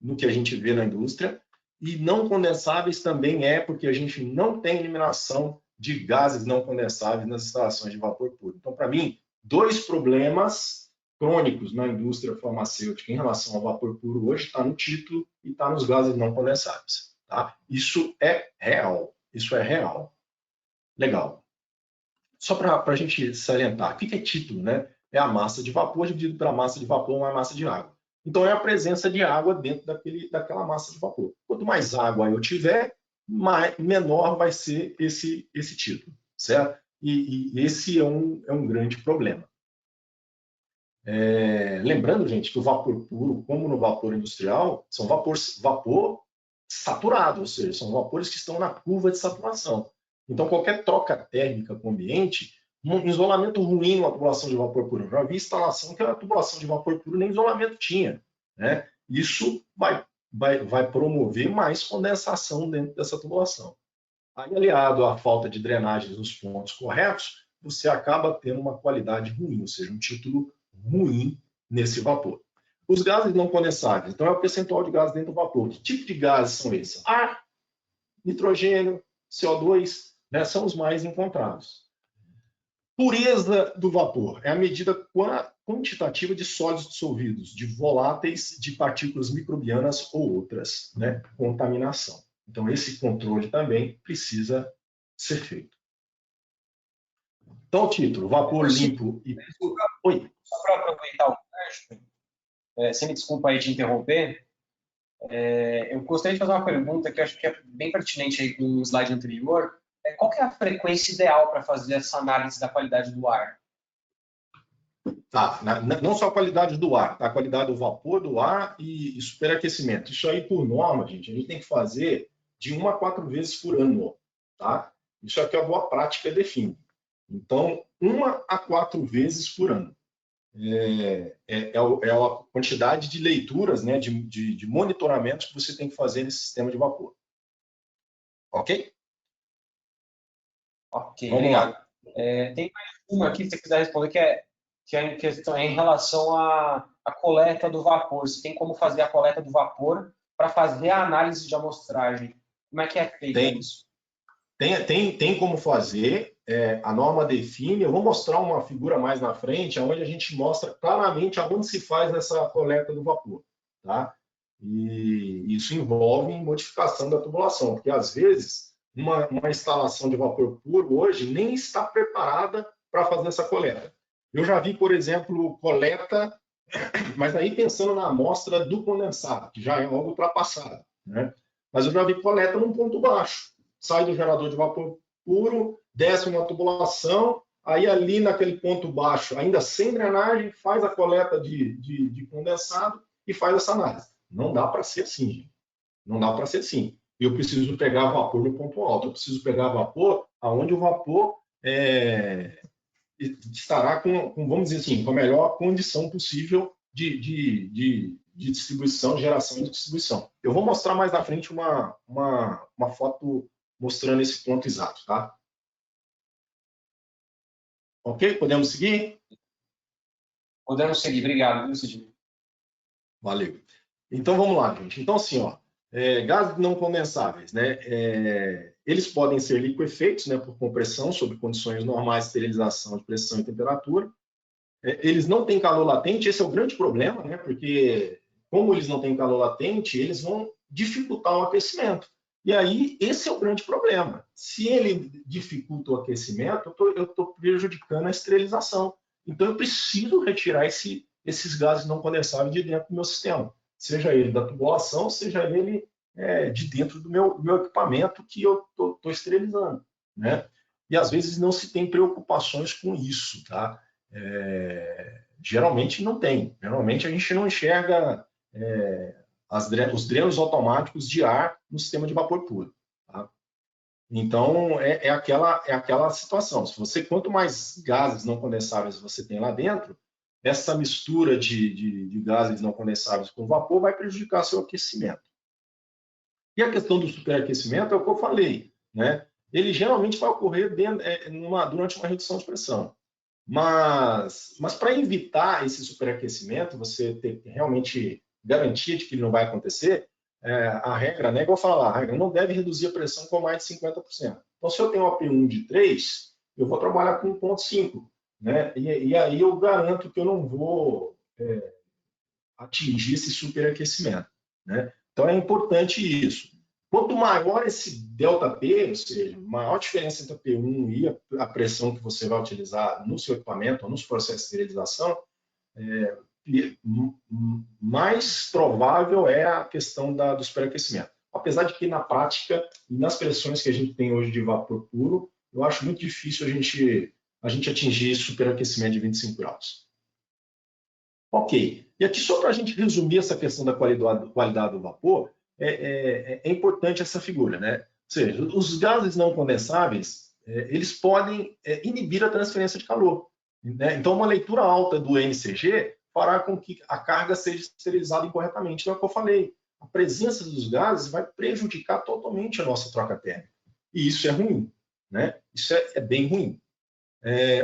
no que a gente vê na indústria, e não condensáveis também porque a gente não tem eliminação de gases não condensáveis nas instalações de vapor puro. Então, para mim, 2 problemas crônicos na indústria farmacêutica em relação ao vapor puro hoje está no título e está nos gases não condensáveis. Tá? Isso é real. Legal. Só para a gente salientar, o que é título, né? É a massa de vapor dividido pela massa de vapor mais massa de água. Então, é a presença de água dentro daquela massa de vapor. Quanto mais água eu tiver, menor vai ser esse título, certo? E esse é um grande problema. Lembrando, gente, que o vapor puro, como no vapor industrial, são vapor saturado, ou seja, são vapores que estão na curva de saturação. Então, qualquer troca térmica com o ambiente, um isolamento ruim numa tubulação de vapor puro. Eu já vi instalação que a tubulação de vapor puro nem isolamento tinha, né? Isso vai promover mais condensação dentro dessa tubulação. Aí, aliado à falta de drenagem nos pontos corretos, você acaba tendo uma qualidade ruim, ou seja, um título ruim nesse vapor. Os gases não condensáveis, então é o percentual de gases dentro do vapor. Que tipo de gases são esses? Ar, nitrogênio, CO2, né, são os mais encontrados. Pureza do vapor é a medida quantitativa de sólidos dissolvidos, de voláteis, de partículas microbianas ou outras, né, contaminação. Então, esse controle também precisa ser feito. Então, o título, vapor limpo e... Oi. Só para aproveitar o gancho, você me desculpa aí te interromper, eu gostaria de fazer uma pergunta que eu acho que é bem pertinente aí no slide anterior. Qual que é a frequência ideal para fazer essa análise da qualidade do ar? Tá, não só a qualidade do ar, tá? A qualidade do vapor, do ar e superaquecimento. Isso aí, por norma, gente, a gente tem que fazer de 1 a 4 vezes por ano, tá? Isso é o que a boa prática define. Então, 1 a 4 vezes por ano. É a quantidade de leituras, né, de monitoramentos que você tem que fazer nesse sistema de vapor. Ok? Ok, vamos obrigado. Lá. Tem mais uma aqui, se você quiser responder, que é em questão em relação à coleta do vapor. Você tem como fazer a coleta do vapor para fazer a análise de amostragem? Como é que é feito isso? Tem como fazer, a norma define. Eu vou mostrar uma figura mais na frente, onde a gente mostra claramente aonde se faz essa coleta do vapor. Tá? E isso envolve modificação da tubulação, porque às vezes uma instalação de vapor puro hoje nem está preparada para fazer essa coleta. Eu já vi, por exemplo, coleta, mas aí pensando na amostra do condensado, que já é algo ultrapassado, né? Mas eu já vi coleta num ponto baixo. Sai do gerador de vapor puro, desce uma tubulação, aí ali naquele ponto baixo, ainda sem drenagem, faz a coleta de condensado e faz essa análise. Não dá para ser assim, gente. Não dá para ser assim. Eu preciso pegar vapor no ponto alto, eu preciso pegar vapor aonde o vapor estará com, vamos dizer assim, com a melhor condição possível de distribuição, geração e distribuição. Eu vou mostrar mais na frente uma foto mostrando esse ponto exato, tá? Ok? Podemos seguir? Podemos seguir, obrigado, Cidinho. Valeu. Então, vamos lá, gente. Então, assim, ó, gases não condensáveis, né? Eles podem ser liquefeitos, né, por compressão, sob condições normais de esterilização de pressão e temperatura. Eles não têm calor latente, esse é o grande problema, né? Porque, como eles não têm calor latente, eles vão dificultar o aquecimento. E aí, esse é o grande problema. Se ele dificulta o aquecimento, eu estou prejudicando a esterilização. Então, eu preciso retirar esses gases não condensáveis de dentro do meu sistema. Seja ele da tubulação, seja ele de dentro do meu equipamento que eu estou esterilizando, né? E, às vezes, não se tem preocupações com isso, tá? Geralmente não tem. Geralmente a gente não enxerga os drenos automáticos de ar no sistema de vapor puro. Tá? Então, é aquela situação. Quanto mais gases não condensáveis você tem lá dentro, essa mistura de gases não condensáveis com vapor vai prejudicar seu aquecimento. E a questão do superaquecimento é o que eu falei, né? Ele geralmente vai ocorrer durante uma redução de pressão. Mas para evitar esse superaquecimento, você ter realmente garantia de que ele não vai acontecer, a regra, né, igual eu falo lá, a regra não deve reduzir a pressão com mais de 50%. Então, se eu tenho uma P1 de 3, eu vou trabalhar com 1,5. Né? E aí eu garanto que eu não vou atingir esse superaquecimento. Né? Então, é importante isso. Quanto maior esse ΔP, ou seja, maior diferença entre a P1 e a pressão que você vai utilizar no seu equipamento ou nos processos de esterilização, mais provável é a questão do superaquecimento. Apesar de que, na prática, e nas pressões que a gente tem hoje de vapor puro, eu acho muito difícil a gente atingir superaquecimento de 25 graus. Ok. E aqui, só para a gente resumir essa questão da qualidade do vapor, é importante essa figura, né? Ou seja, os gases não condensáveis, eles podem inibir a transferência de calor. Né? Então, uma leitura alta do NCG fará com que a carga seja esterilizada incorretamente. Então, é o que eu falei. A presença dos gases vai prejudicar totalmente a nossa troca térmica. E isso é ruim. Né? Isso é bem ruim.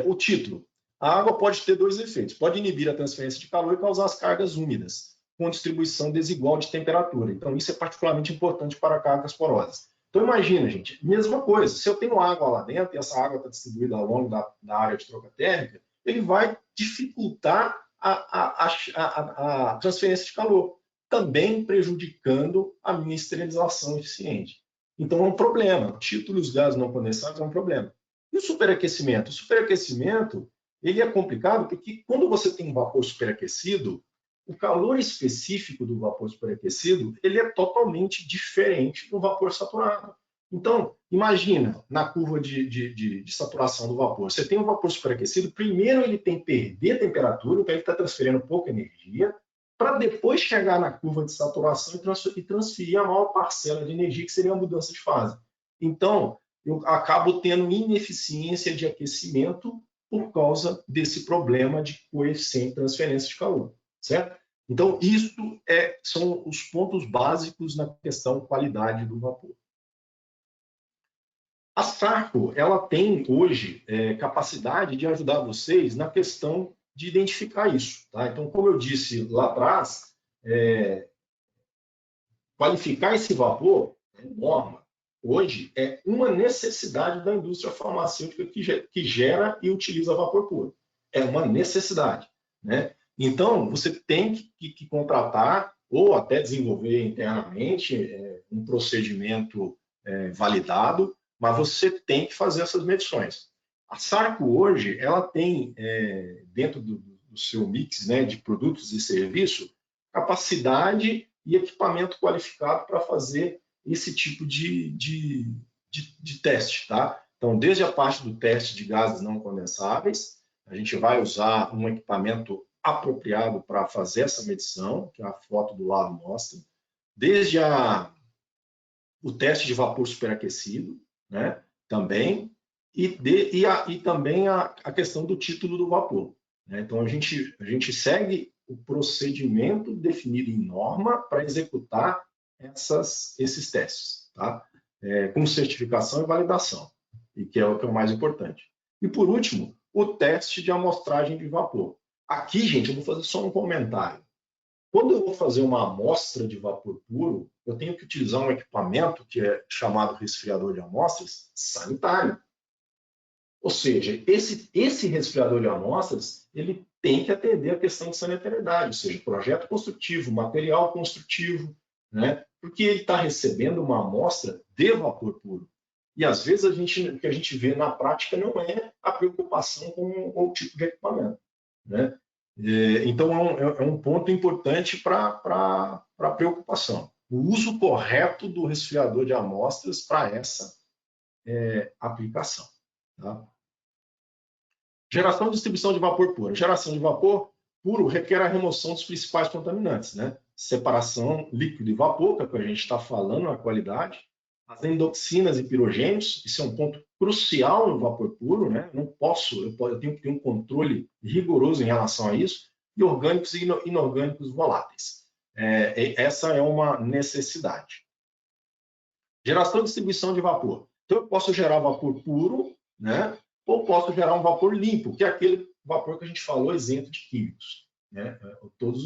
O título. A água pode ter dois efeitos. Pode inibir a transferência de calor e causar as cargas úmidas, com distribuição desigual de temperatura. Então, isso é particularmente importante para cargas porosas. Então, imagina, gente, mesma coisa. Se eu tenho água lá dentro e essa água está distribuída ao longo da área de troca térmica, ele vai dificultar a transferência de calor, também prejudicando a minha esterilização eficiente. Então, é um problema. O título dos gases não condensados é um problema. E o superaquecimento? O superaquecimento ele é complicado porque quando você tem um vapor superaquecido, o calor específico do vapor superaquecido ele é totalmente diferente do vapor saturado. Então, imagina na curva de saturação do vapor. Você tem um vapor superaquecido, primeiro ele tem que perder temperatura, então ele está transferindo pouca energia, para depois chegar na curva de saturação e transferir a maior parcela de energia, que seria a mudança de fase. Então, eu acabo tendo ineficiência de aquecimento por causa desse problema de coeficiente de transferência de calor, certo? Então, isso são os pontos básicos na questão qualidade do vapor. A Sarco, ela tem hoje capacidade de ajudar vocês na questão de identificar isso. Tá? Então, como eu disse lá atrás, qualificar esse vapor é norma. Hoje é uma necessidade da indústria farmacêutica que gera e utiliza vapor puro. É uma necessidade. Né? Então, você tem que contratar ou até desenvolver internamente um procedimento validado, mas você tem que fazer essas medições. A Sarco hoje ela tem, dentro do seu mix, né, de produtos e serviços, capacidade e equipamento qualificado para fazer esse tipo de teste. Tá? Então, desde a parte do teste de gases não condensáveis, a gente vai usar um equipamento apropriado para fazer essa medição, que a foto do lado mostra, desde o teste de vapor superaquecido, né, também, e também a questão do título do vapor. Né? Então, a gente segue o procedimento definido em norma para executar esses testes, tá? Com certificação e validação, e que é o mais importante. E, por último, o teste de amostragem de vapor. Aqui, gente, eu vou fazer só um comentário. Quando eu vou fazer uma amostra de vapor puro, eu tenho que utilizar um equipamento que é chamado resfriador de amostras sanitário. Ou seja, esse resfriador de amostras, ele tem que atender a questão de sanitariedade, ou seja, projeto construtivo, material construtivo, né? Porque ele está recebendo uma amostra de vapor puro. E, às vezes, o que a gente vê na prática não é a preocupação com o tipo de equipamento. Né? Então, é um ponto importante para a preocupação. O uso correto do resfriador de amostras para essa aplicação. Tá? Geração e distribuição de vapor puro. Geração de vapor puro requer a remoção dos principais contaminantes. Né? separação líquido e vapor, que é o que a gente está falando na qualidade, as endoxinas e pirogênios, isso é um ponto crucial no vapor puro, né? Eu tenho que ter um controle rigoroso em relação a isso, e orgânicos e inorgânicos voláteis. Essa é uma necessidade. Geração e distribuição de vapor. Então, eu posso gerar vapor puro, né? Ou posso gerar um vapor limpo, que é aquele vapor que a gente falou, isento de químicos, né? Todos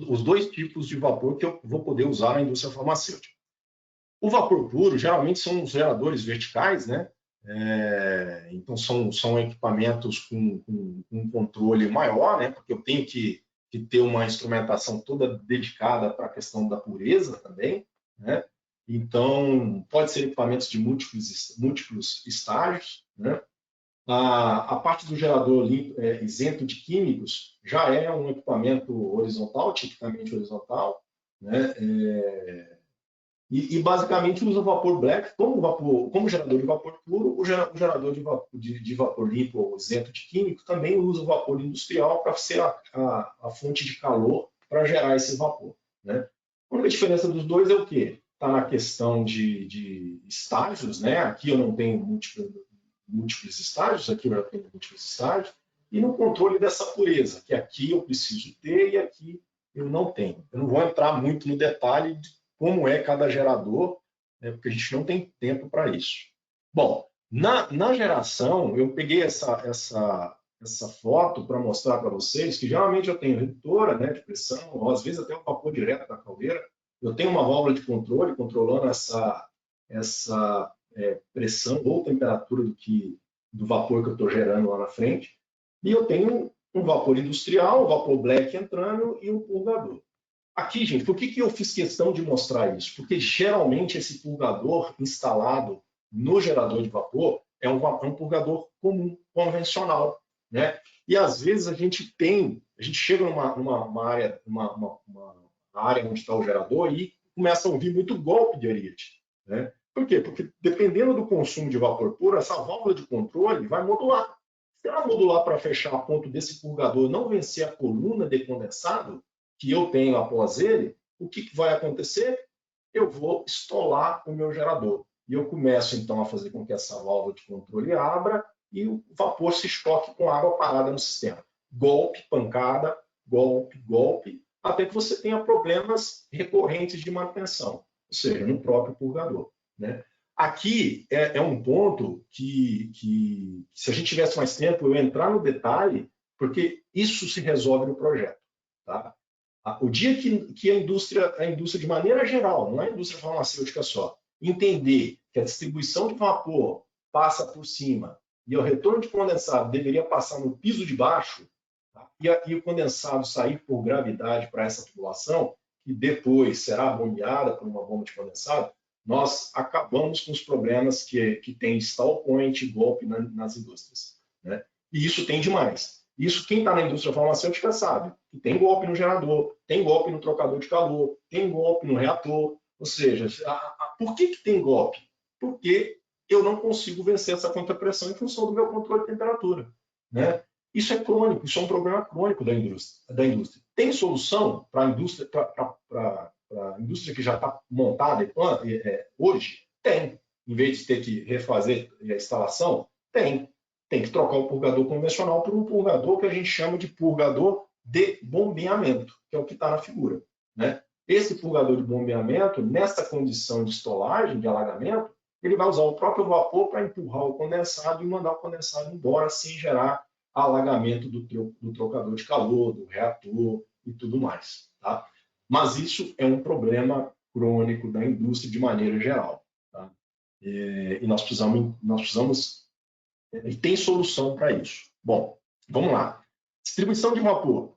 os dois tipos de vapor que eu vou poder usar na indústria farmacêutica. O vapor puro, geralmente, são os geradores verticais, né? Então, são equipamentos com um controle maior, né? Porque eu tenho que ter uma instrumentação toda dedicada para a questão da pureza também, né? Então, pode ser equipamentos de múltiplos estágios, né? A parte do gerador isento de químicos já é um equipamento horizontal, tipicamente horizontal, né? E basicamente usa o vapor black como gerador de vapor puro. O gerador de vapor limpo ou isento de químico também usa o vapor industrial para ser a fonte de calor para gerar esse vapor, né? A única diferença dos dois é o quê? Está na questão de estágios, né? Aqui eu não tenho múltiplos estágios, aqui eu já tenho múltiplos estágios, e no controle dessa pureza, que aqui eu preciso ter e aqui eu não tenho. Eu não vou entrar muito no detalhe de como é cada gerador, né, porque a gente não tem tempo para isso. Bom, na geração, eu peguei essa foto para mostrar para vocês que geralmente eu tenho redutora, né, de pressão, ou às vezes até um vapor direto da caldeira. Eu tenho uma válvula de controle controlando essa pressão ou temperatura do vapor que eu estou gerando lá na frente. E eu tenho um vapor industrial, um vapor black entrando e um purgador. Aqui, gente, por que eu fiz questão de mostrar isso? Porque geralmente esse purgador instalado no gerador de vapor é um purgador comum, convencional, né? E às vezes a gente chega numa área, uma área onde está o gerador e começa a ouvir muito golpe de ariete, né? Por quê? Porque dependendo do consumo de vapor puro, essa válvula de controle vai modular. Se ela modular para fechar a ponto desse purgador não vencer a coluna de condensado que eu tenho após ele, o que vai acontecer? Eu vou estolar o meu gerador. E eu começo, então, a fazer com que essa válvula de controle abra e o vapor se estoque com água parada no sistema. Golpe, pancada, golpe, golpe, até que você tenha problemas recorrentes de manutenção, ou seja, no próprio purgador, né? Aqui é um ponto que, se a gente tivesse mais tempo, eu entrar no detalhe, porque isso se resolve no projeto, tá? O dia que a indústria de maneira geral, não é a indústria farmacêutica só, entender que a distribuição de vapor passa por cima e o retorno de condensado deveria passar no piso de baixo, tá? E o condensado sair por gravidade para essa tubulação, que depois será bombeada por uma bomba de condensado, nós acabamos com os problemas que tem stall point e golpe nas indústrias, né? E isso tem demais. Isso quem está na indústria farmacêutica sabe. Que tem golpe no gerador, tem golpe no trocador de calor, tem golpe no reator. Ou seja, por que tem golpe? Porque eu não consigo vencer essa contrapressão em função do meu controle de temperatura, né? Isso é crônico, isso é um problema crônico da indústria. Tem solução para a indústria, para a indústria que já está montada hoje? Tem. Em vez de ter que refazer a instalação, tem. Tem que trocar o purgador convencional por um purgador que a gente chama de purgador de bombeamento, que é o que está na figura, né? Esse purgador de bombeamento, nessa condição de estolagem, de alagamento, ele vai usar o próprio vapor para empurrar o condensado e mandar o condensado embora sem gerar alagamento do trocador de calor, do reator e tudo mais, tá? Mas isso é um problema crônico da indústria de maneira geral, tá? E nós precisamos e tem solução para isso. Bom, vamos lá. Distribuição de vapor.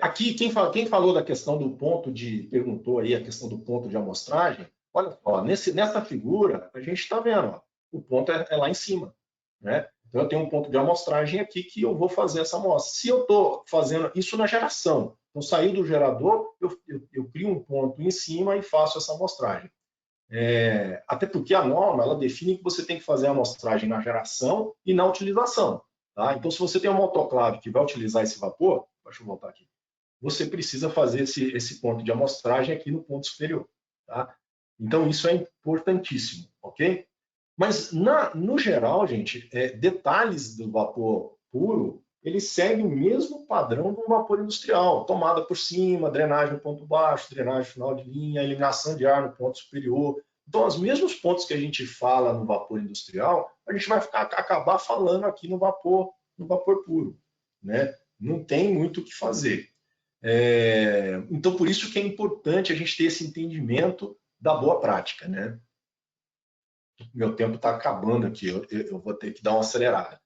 Aqui, quem falou da questão do ponto perguntou aí a questão do ponto de amostragem, olha só, nessa figura, a gente está vendo, ó, o ponto é lá em cima, né? Então, eu tenho um ponto de amostragem aqui que eu vou fazer essa amostra. Se eu estou fazendo isso na geração, então, saiu do gerador, eu crio um ponto em cima e faço essa amostragem. Até porque a norma ela define que você tem que fazer a amostragem na geração e na utilização, tá? Então, se você tem uma autoclave que vai utilizar esse vapor, deixa eu voltar aqui. você precisa fazer esse ponto de amostragem aqui no ponto superior. Tá? Então, isso é importantíssimo, ok? Mas, no geral, gente, detalhes do vapor puro, ele segue o mesmo padrão do vapor industrial. Tomada por cima, drenagem no ponto baixo, drenagem final de linha, eliminação de ar no ponto superior. Então, os mesmos pontos que a gente fala no vapor industrial, a gente vai acabar falando aqui no vapor puro. Né? Não tem muito o que fazer. Então, por isso que é importante a gente ter esse entendimento da boa prática. Né? Meu tempo está acabando aqui, eu vou ter que dar uma acelerada.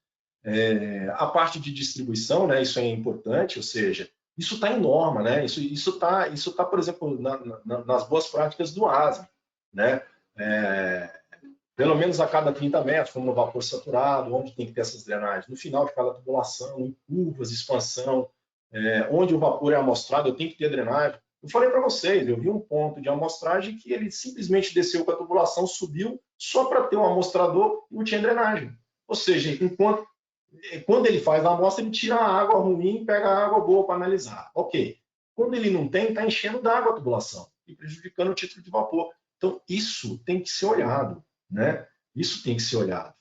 A parte de distribuição, né, isso é importante, ou seja, isso está em norma, né? Isso tá, por exemplo, nas boas práticas do ASME, né? Pelo menos a cada 30 metros, como no vapor saturado, onde tem que ter essas drenagens. No final de cada tubulação, em curvas, expansão, onde o vapor é amostrado, eu tenho que ter drenagem. Eu falei para vocês, eu vi um ponto de amostragem que ele simplesmente desceu com a tubulação, subiu, só para ter um amostrador e não tinha drenagem. Ou seja, quando ele faz a amostra, ele tira a água ruim e pega a água boa para analisar. Ok. Quando ele não tem, está enchendo d'água a tubulação e prejudicando o título de vapor. Então, isso tem que ser olhado. Né? Isso tem que ser olhado.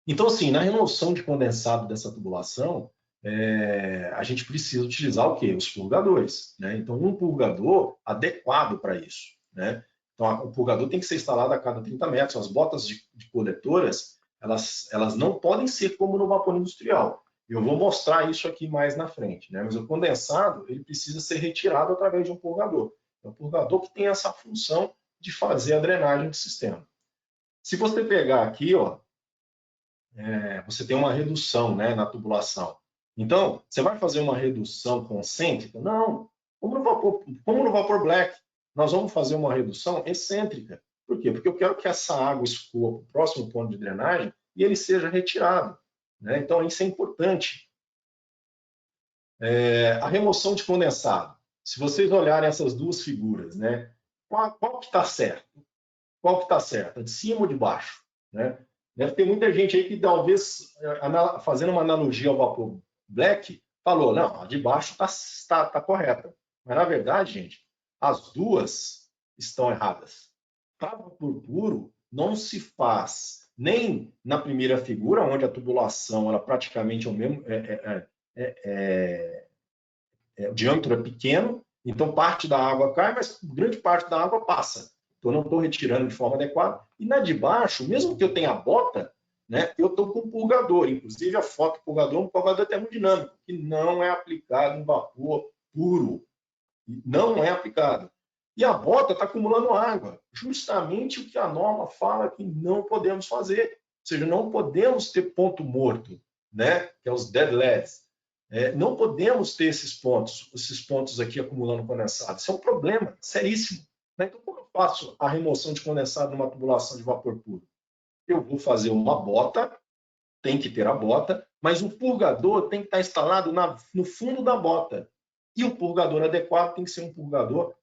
Então, assim, na remoção de condensado dessa tubulação, a gente precisa utilizar o quê? Os purgadores. Né? Então, um purgador adequado para isso. Né? Então, o purgador tem que ser instalado a cada 30 metros. As botas de coletoras, elas não podem ser como no vapor industrial. Eu vou mostrar isso aqui mais na frente. Né? Mas o condensado, ele precisa ser retirado através de um purgador. É um purgador que tem essa função de fazer a drenagem do sistema. Se você pegar aqui, ó, você tem uma redução, né, na tubulação. Então, você vai fazer uma redução concêntrica? Não. Como no vapor black, nós vamos fazer uma redução excêntrica. Por quê? Porque eu quero que essa água escoa para o próximo ponto de drenagem e ele seja retirado. Né? Então, isso é importante. A remoção de condensado. Se vocês olharem essas duas figuras, né, qual que está certo? Qual que está certo? De cima ou de baixo? Né? Deve ter muita gente aí que talvez, fazendo uma analogia ao vapor black, falou, não, a de baixo tá correta. Mas, na verdade, gente, as duas estão erradas. Para vapor puro, não se faz nem na primeira figura, onde a tubulação ela praticamente é o mesmo, o diâmetro é pequeno, então parte da água cai, mas grande parte da água passa. Então, eu não estou retirando de forma adequada. E na de baixo, mesmo que eu tenha a bota, né, eu estou com um purgador. Inclusive, a foto do purgador é um purgador termodinâmico, que não é aplicado em vapor puro. Não é aplicado. E a bota está acumulando água. Justamente o que a norma fala que não podemos fazer. Ou seja, não podemos ter ponto morto, né, que é os dead leads. Não podemos ter esses pontos aqui acumulando condensado. Isso é um problema seríssimo. Então, como eu faço a remoção de condensado numa tubulação de vapor puro? Eu vou fazer uma bota, tem que ter a bota, mas o purgador tem que estar instalado no fundo da bota. E o purgador adequado tem que ser um purgador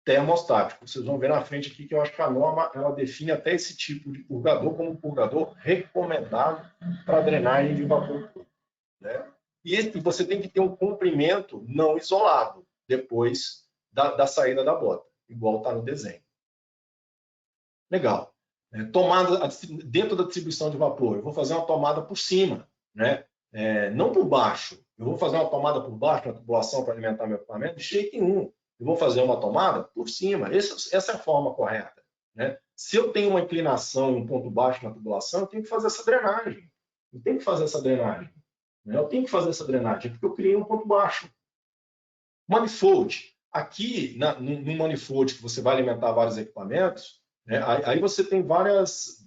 termostático. Vocês vão ver na frente aqui que eu acho que a norma ela define até esse tipo de purgador como um purgador recomendado para drenagem de vapor puro. Né? E você tem que ter um comprimento não isolado depois da saída da bota, igual está no desenho. Legal. Tomada dentro da distribuição de vapor, eu vou fazer uma tomada por cima, né? Não por baixo. Eu vou fazer uma tomada por baixo na tubulação para alimentar meu equipamento? De jeito nenhum. Eu vou fazer uma tomada por cima. Essa é a forma correta. Né? Se eu tenho uma inclinação e um ponto baixo na tubulação, eu tenho que fazer essa drenagem. Eu tenho que fazer essa drenagem. Eu tenho que fazer essa drenagem porque eu criei um ponto baixo. Manifold. Aqui, no manifold que você vai alimentar vários equipamentos, aí você tem vários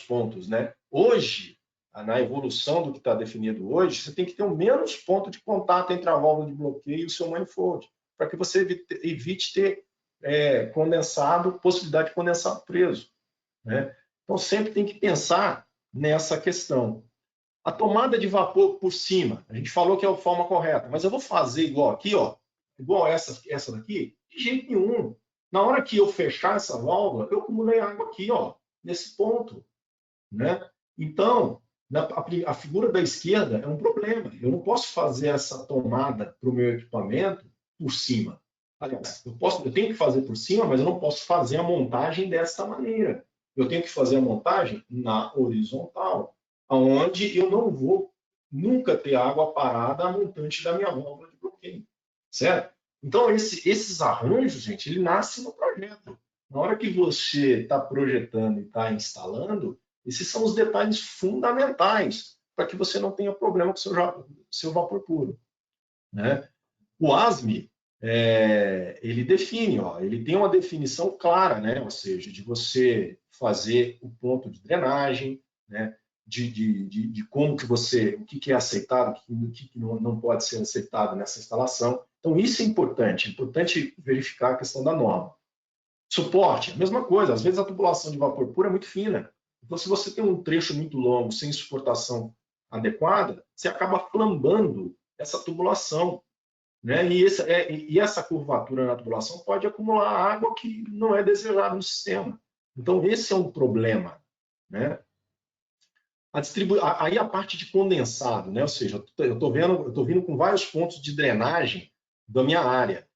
pontos. Né? Hoje, na evolução do que está definido hoje, você tem que ter o menos ponto de contato entre a válvula de bloqueio e o seu manifold, para que você evite ter possibilidade de condensado preso. Né? Então, sempre tem que pensar nessa questão. A tomada de vapor por cima, a gente falou que é a forma correta, mas eu vou fazer igual aqui, ó, igual essa daqui? De jeito nenhum. Na hora que eu fechar essa válvula, eu acumulei água aqui, ó, nesse ponto. Né? Então, A figura da esquerda é um problema. Eu não posso fazer essa tomada para o meu equipamento por cima. Aliás, eu tenho que fazer por cima, mas eu não posso fazer a montagem desta maneira. Eu tenho que fazer a montagem na horizontal, onde eu não vou nunca ter água parada a montante da minha válvula de bloqueio. Certo? Então, esses arranjos, gente, ele nasce no projeto. Na hora que você está projetando e está instalando, esses são os detalhes fundamentais para que você não tenha problema com o seu vapor puro. Né? O ASME, ele define, ele tem uma definição clara, né? Ou seja, de você fazer o ponto de drenagem, né? de como que você, o que é aceitado, o que não pode ser aceitado nessa instalação. Então, isso é importante verificar a questão da norma. Suporte, a mesma coisa, às vezes a tubulação de vapor puro é muito fina. Então, se você tem um trecho muito longo, sem suportação adequada, você acaba flambando essa tubulação. Né? E essa curvatura na tubulação pode acumular água que não é desejada no sistema. Então, esse é um problema. Né? Aí a parte de condensado, né? Ou seja, eu estou vindo com vários pontos de drenagem da minha área.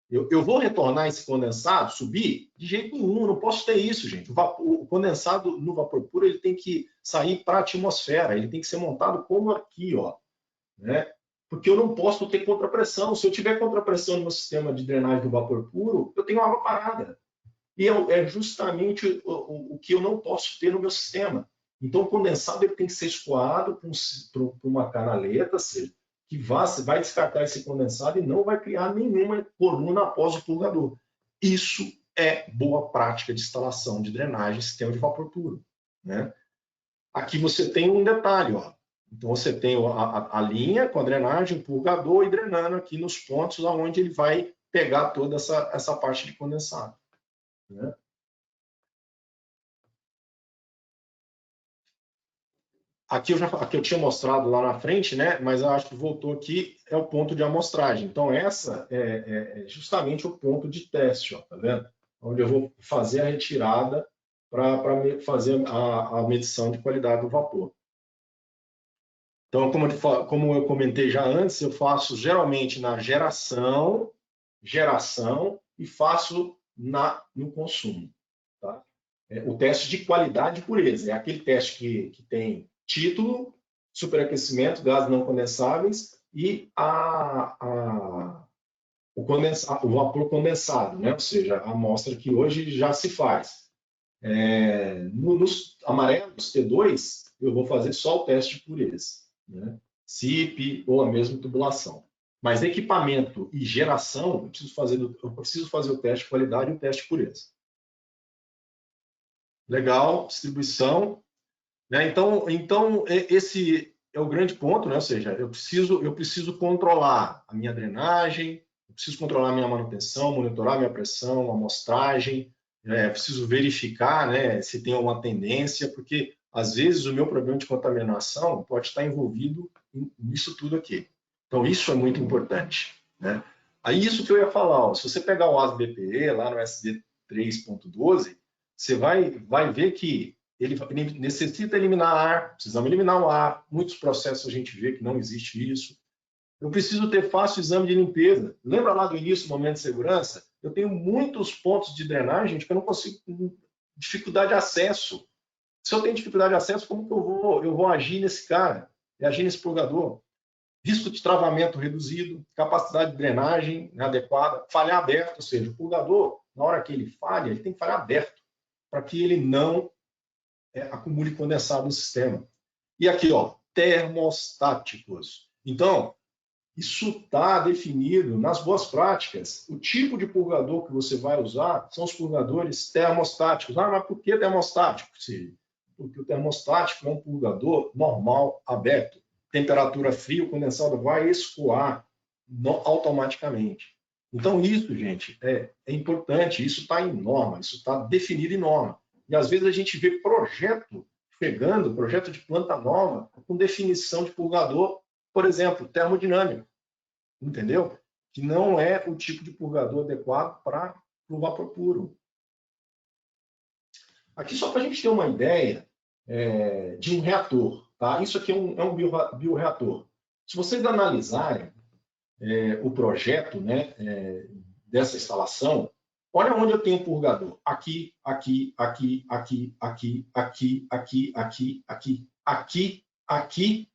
Eu vou retornar esse condensado, subir? De jeito nenhum, eu não posso ter isso, gente. O condensado no vapor puro ele tem que sair para a atmosfera, ele tem que ser montado como aqui, né? Porque eu não posso ter contrapressão. Se eu tiver contrapressão no meu sistema de drenagem do vapor puro, eu tenho água parada. E é justamente o que eu não posso ter no meu sistema. Então, o condensado ele tem que ser escoado para uma canaleta, que vai descartar esse condensado e não vai criar nenhuma coluna após o purgador. Isso é boa prática de instalação de drenagem em sistema de vapor puro. Né? Aqui você tem um detalhe. Então, você tem a linha com a drenagem, o purgador e drenando aqui nos pontos onde ele vai pegar toda essa parte de condensado. Né? Aqui eu tinha mostrado lá na frente, né? Mas eu acho que voltou aqui, é o ponto de amostragem. Então, essa é justamente o ponto de teste, tá vendo? Onde eu vou fazer a retirada para fazer a medição de qualidade do vapor. Então, como eu comentei já antes, eu faço geralmente na geração e faço no consumo. Tá? O teste de qualidade e pureza é aquele teste que tem título, superaquecimento, gases não condensáveis e o vapor condensado, né? Ou seja, a amostra que hoje já se faz. Nos amarelos, T2, eu vou fazer só o teste de pureza. Né? CIP ou a mesma tubulação. Mas equipamento e geração, eu preciso fazer o teste de qualidade e o teste de pureza. Legal, distribuição. Né? Então, esse é o grande ponto, né? Ou seja, eu preciso controlar a minha drenagem, eu preciso controlar a minha manutenção, monitorar a minha pressão, amostragem, preciso verificar, né, se tem uma tendência, porque às vezes o meu problema de contaminação pode estar envolvido nisso tudo aqui. Então, isso é muito importante. Né? Aí, isso que eu ia falar, se você pegar o ASBPE lá no SD 3.12, você vai ver que ele necessita eliminar ar, precisamos eliminar o ar. Muitos processos a gente vê que não existe isso. Eu preciso ter fácil exame de limpeza. Lembra lá do início do momento de segurança? Eu tenho muitos pontos de drenagem que eu não consigo, dificuldade de acesso. Se eu tenho dificuldade de acesso, como que eu vou agir nesse cara? Agir nesse purgador? Risco de travamento reduzido, capacidade de drenagem inadequada, falhar aberto, ou seja, o purgador, na hora que ele falha, ele tem que falhar aberto, para que ele não acumule condensado no sistema. E aqui, termostáticos. Então, isso está definido nas boas práticas. O tipo de purgador que você vai usar são os purgadores termostáticos. Mas por que termostático? Porque o termostático é um purgador normal, aberto. Temperatura fria, o condensado vai escoar automaticamente. Então, isso, gente, é importante. Isso está em norma, isso está definido em norma. E às vezes a gente vê projeto de planta nova, com definição de purgador, por exemplo, termodinâmico, entendeu? Que não é o tipo de purgador adequado para o vapor puro. Aqui, só para a gente ter uma ideia, de um reator. Tá? Isso aqui é um bioreator. Se vocês analisarem o projeto, né, dessa instalação, olha onde eu tenho o purgador. Aqui, aqui, aqui, aqui, aqui, aqui, aqui, aqui, aqui, aqui, aqui.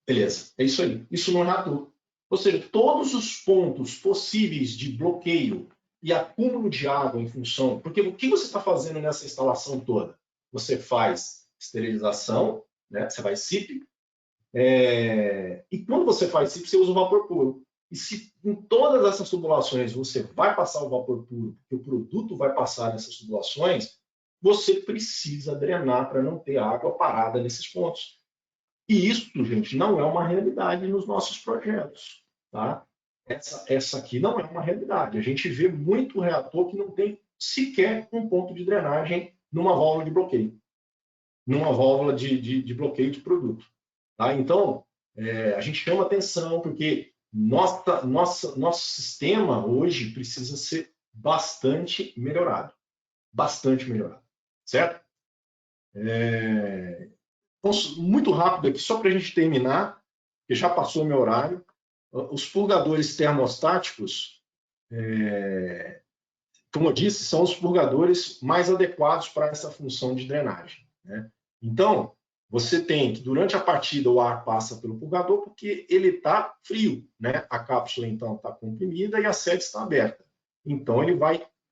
Beleza, é isso aí. Isso no reator. Ou seja, todos os pontos possíveis de bloqueio e acúmulo de água em função... Porque o que você está fazendo nessa instalação toda? Você faz esterilização, né? Você faz SIP, e quando você faz SIP, você usa o vapor puro. E se em todas essas tubulações você vai passar o vapor puro, porque o produto vai passar nessas tubulações, você precisa drenar para não ter água parada nesses pontos. E isso, gente, não é uma realidade nos nossos projetos. Tá? Essa aqui não é uma realidade. A gente vê muito reator que não tem sequer um ponto de drenagem numa válvula de bloqueio, numa válvula de bloqueio de produto. Tá? Então, a gente chama atenção porque nosso sistema hoje precisa ser bastante melhorado. Bastante melhorado. Certo? Então, muito rápido aqui, só para a gente terminar, porque já passou o meu horário. Os purgadores termostáticos, como eu disse, são os purgadores mais adequados para essa função de drenagem. Né? Então, você tem que, durante a partida, o ar passa pelo purgador porque ele está frio. Né? A cápsula, então, está comprimida e a sede está aberta. Então,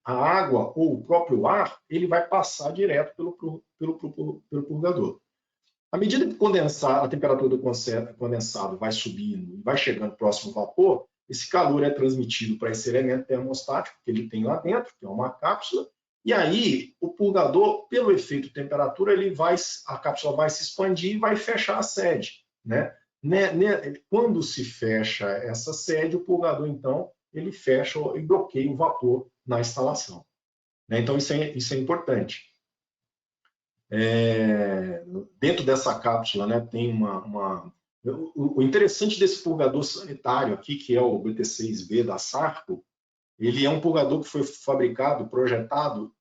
a água ou o próprio ar, ele vai passar direto pelo purgador. À medida que a temperatura do condensado vai subindo e vai chegando próximo ao vapor, esse calor é transmitido para esse elemento termostático que ele tem lá dentro, que é uma cápsula, e aí o purgador, pelo efeito temperatura, a cápsula vai se expandir e vai fechar a sede. Né? Quando se fecha essa sede, o purgador, então, ele fecha e bloqueia o vapor na instalação. Né? Então, isso é importante. Dentro dessa cápsula, né, tem o interessante desse purgador sanitário aqui, que é o BT6B da Sarco, ele é um purgador que foi fabricado, projetado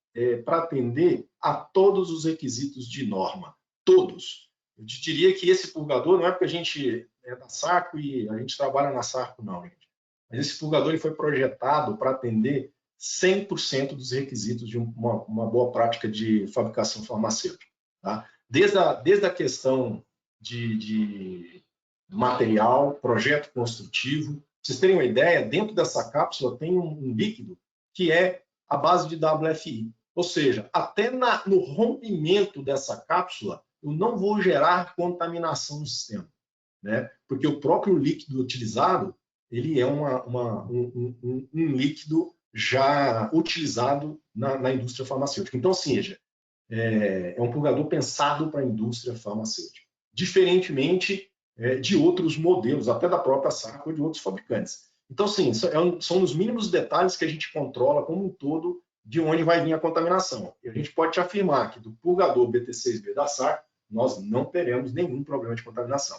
para atender a todos os requisitos de norma. Todos. Eu te diria que esse purgador, não é porque a gente é da Sarco e a gente trabalha na Sarco, não, gente. Mas esse purgador ele foi projetado para atender 100% dos requisitos de uma boa prática de fabricação farmacêutica. Tá? Desde a questão de material, projeto construtivo. Pra vocês terem uma ideia, dentro dessa cápsula tem um líquido que é a base de WFI. Ou seja, até no rompimento dessa cápsula, eu não vou gerar contaminação no sistema. Né? Porque o próprio líquido utilizado, ele é um líquido já utilizado na indústria farmacêutica. Então, ou seja, é um purgador pensado para a indústria farmacêutica. Diferentemente de outros modelos, até da própria Sarco ou de outros fabricantes. Então, sim, são os mínimos detalhes que a gente controla como um todo de onde vai vir a contaminação. E a gente pode te afirmar que do purgador BT6B da Sarco, nós não teremos nenhum problema de contaminação.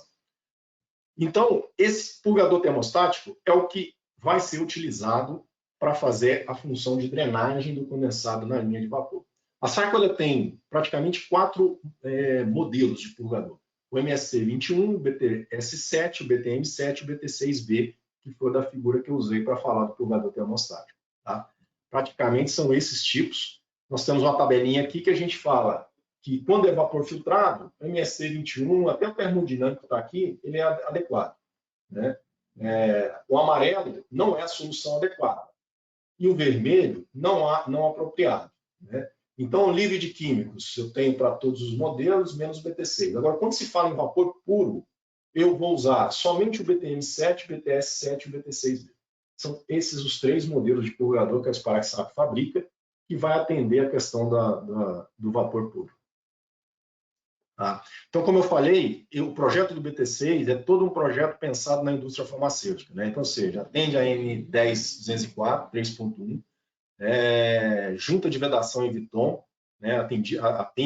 Então, esse purgador termostático é o que vai ser utilizado para fazer a função de drenagem do condensado na linha de vapor. A Sarco tem praticamente 4 modelos de purgador. O MSC21, o BTS7, o BTM7 e o BT6B, que foi da figura que eu usei para falar do purgador termostático. Tá? Praticamente são esses tipos. Nós temos uma tabelinha aqui que a gente fala que quando é vapor filtrado, o MSC21, até o termodinâmico que está aqui, ele é adequado. Né? O amarelo não é a solução adequada. E o vermelho não apropriado. Né? Então, o livre de químicos eu tenho para todos os modelos, menos o BT6. Agora, quando se fala em vapor puro, eu vou usar somente o BTM7, o BTS7 e o BT6B. São esses os 3 modelos de purgador que a Sparax fabrica, que vai atender a questão do vapor puro. Tá? Então, como eu falei, o projeto do BT6 é todo um projeto pensado na indústria farmacêutica. Né? Então, ou seja, atende a N10204, 3.1, junta de vedação em Viton, né? atende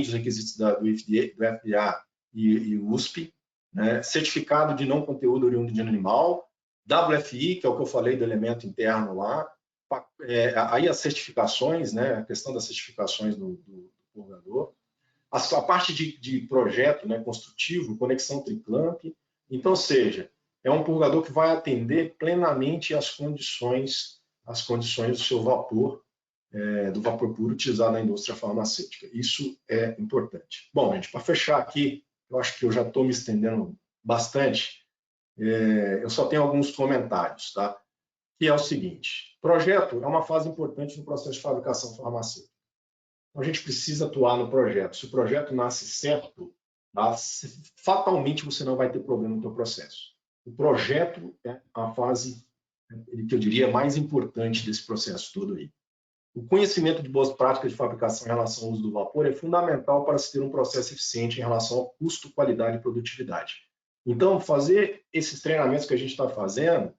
os requisitos do FDA e USP, né? Certificado de não conteúdo oriundo de animal, WFI, que é o que eu falei do elemento interno lá, aí as certificações, né? A questão das certificações do purgador. A parte de projeto, né, construtivo, conexão triclamp. Então, ou seja, é um purgador que vai atender plenamente as condições do seu vapor, do vapor puro utilizado na indústria farmacêutica. Isso é importante. Bom, gente, para fechar aqui, eu acho que eu já estou me estendendo bastante. Eu só tenho alguns comentários, tá? Que é o seguinte: projeto é uma fase importante no processo de fabricação farmacêutica. Então, a gente precisa atuar no projeto. Se o projeto nasce certo, tá? Fatalmente você não vai ter problema no seu processo. O projeto é a fase que eu diria mais importante desse processo todo aí. O conhecimento de boas práticas de fabricação em relação ao uso do vapor é fundamental para se ter um processo eficiente em relação ao custo, qualidade e produtividade. Então, fazer esses treinamentos que a gente está fazendo,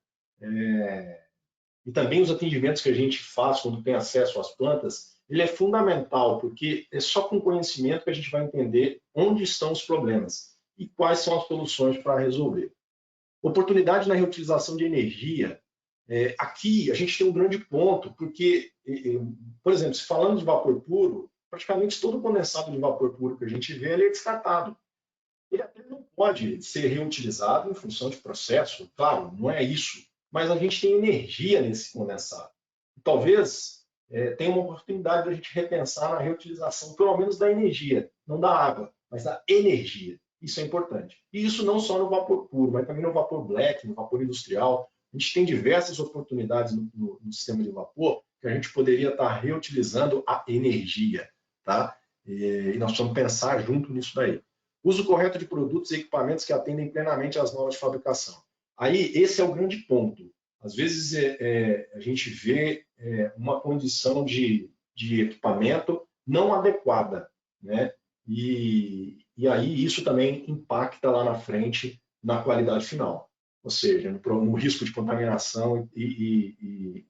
e também os atendimentos que a gente faz quando tem acesso às plantas, ele é fundamental, porque é só com conhecimento que a gente vai entender onde estão os problemas e quais são as soluções para resolver. Oportunidade na reutilização de energia. Aqui a gente tem um grande ponto, porque, por exemplo, se falando de vapor puro, praticamente todo condensado de vapor puro que a gente vê, ele é descartado. Ele até não pode ser reutilizado em função de processo, claro, não é isso, mas a gente tem energia nesse condensado. Talvez tenha uma oportunidade de a gente repensar na reutilização, pelo menos da energia, não da água, mas da energia. Isso é importante. E isso não só no vapor puro, mas também no vapor black, no vapor industrial. A gente tem diversas oportunidades no sistema de vapor que a gente poderia estar reutilizando a energia, tá? E nós precisamos pensar junto nisso daí. Uso correto de produtos e equipamentos que atendem plenamente às normas de fabricação. Aí, esse é o grande ponto. Às vezes, a gente vê uma condição de equipamento não adequada, né? E aí, isso também impacta lá na frente na qualidade final. Ou seja, no risco de contaminação e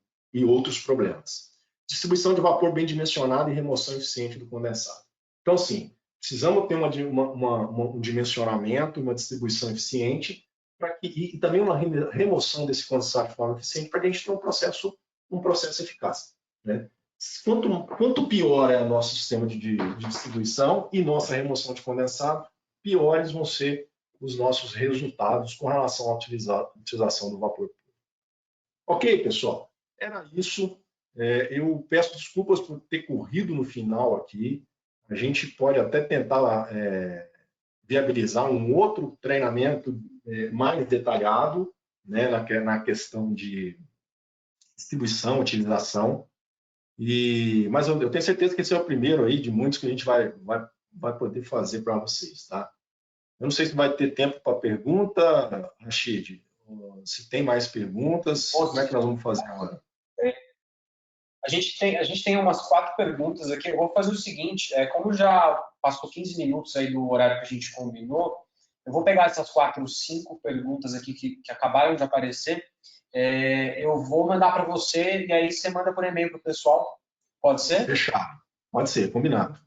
outros problemas. Distribuição de vapor bem dimensionada e remoção eficiente do condensado. Então, sim, precisamos ter um dimensionamento, uma distribuição eficiente e também uma remoção desse condensado de forma eficiente para que a gente tenha um processo eficaz, né? Quanto pior é o nosso sistema de distribuição e nossa remoção de condensado, piores vão ser os nossos resultados com relação à utilização do vapor puro. Ok, pessoal? Era isso. Eu peço desculpas por ter corrido no final aqui. A gente pode até tentar viabilizar um outro treinamento mais detalhado, né, na questão de distribuição, utilização. Mas eu tenho certeza que esse é o primeiro aí de muitos que a gente vai poder fazer para vocês, tá? Eu não sei se vai ter tempo para pergunta, Rashid. Se tem mais perguntas, como é que nós vamos fazer agora? A gente tem umas 4 perguntas aqui. Eu vou fazer o seguinte, como já passou 15 minutos aí do horário que a gente combinou, eu vou pegar essas 4 ou 5 perguntas aqui que acabaram de aparecer, eu vou mandar para você e aí você manda por e-mail para o pessoal. Pode ser? Fechado. Pode ser, combinado.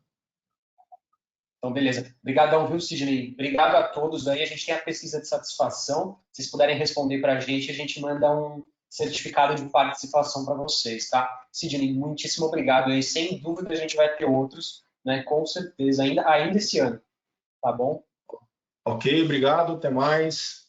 Então, beleza. Obrigadão, viu, Sidney? Obrigado a todos aí. A gente tem a pesquisa de satisfação. Se vocês puderem responder para a gente manda um certificado de participação para vocês, tá? Sidney, muitíssimo obrigado aí. Sem dúvida a gente vai ter outros, né? Com certeza, ainda esse ano. Tá bom? Ok, obrigado. Até mais.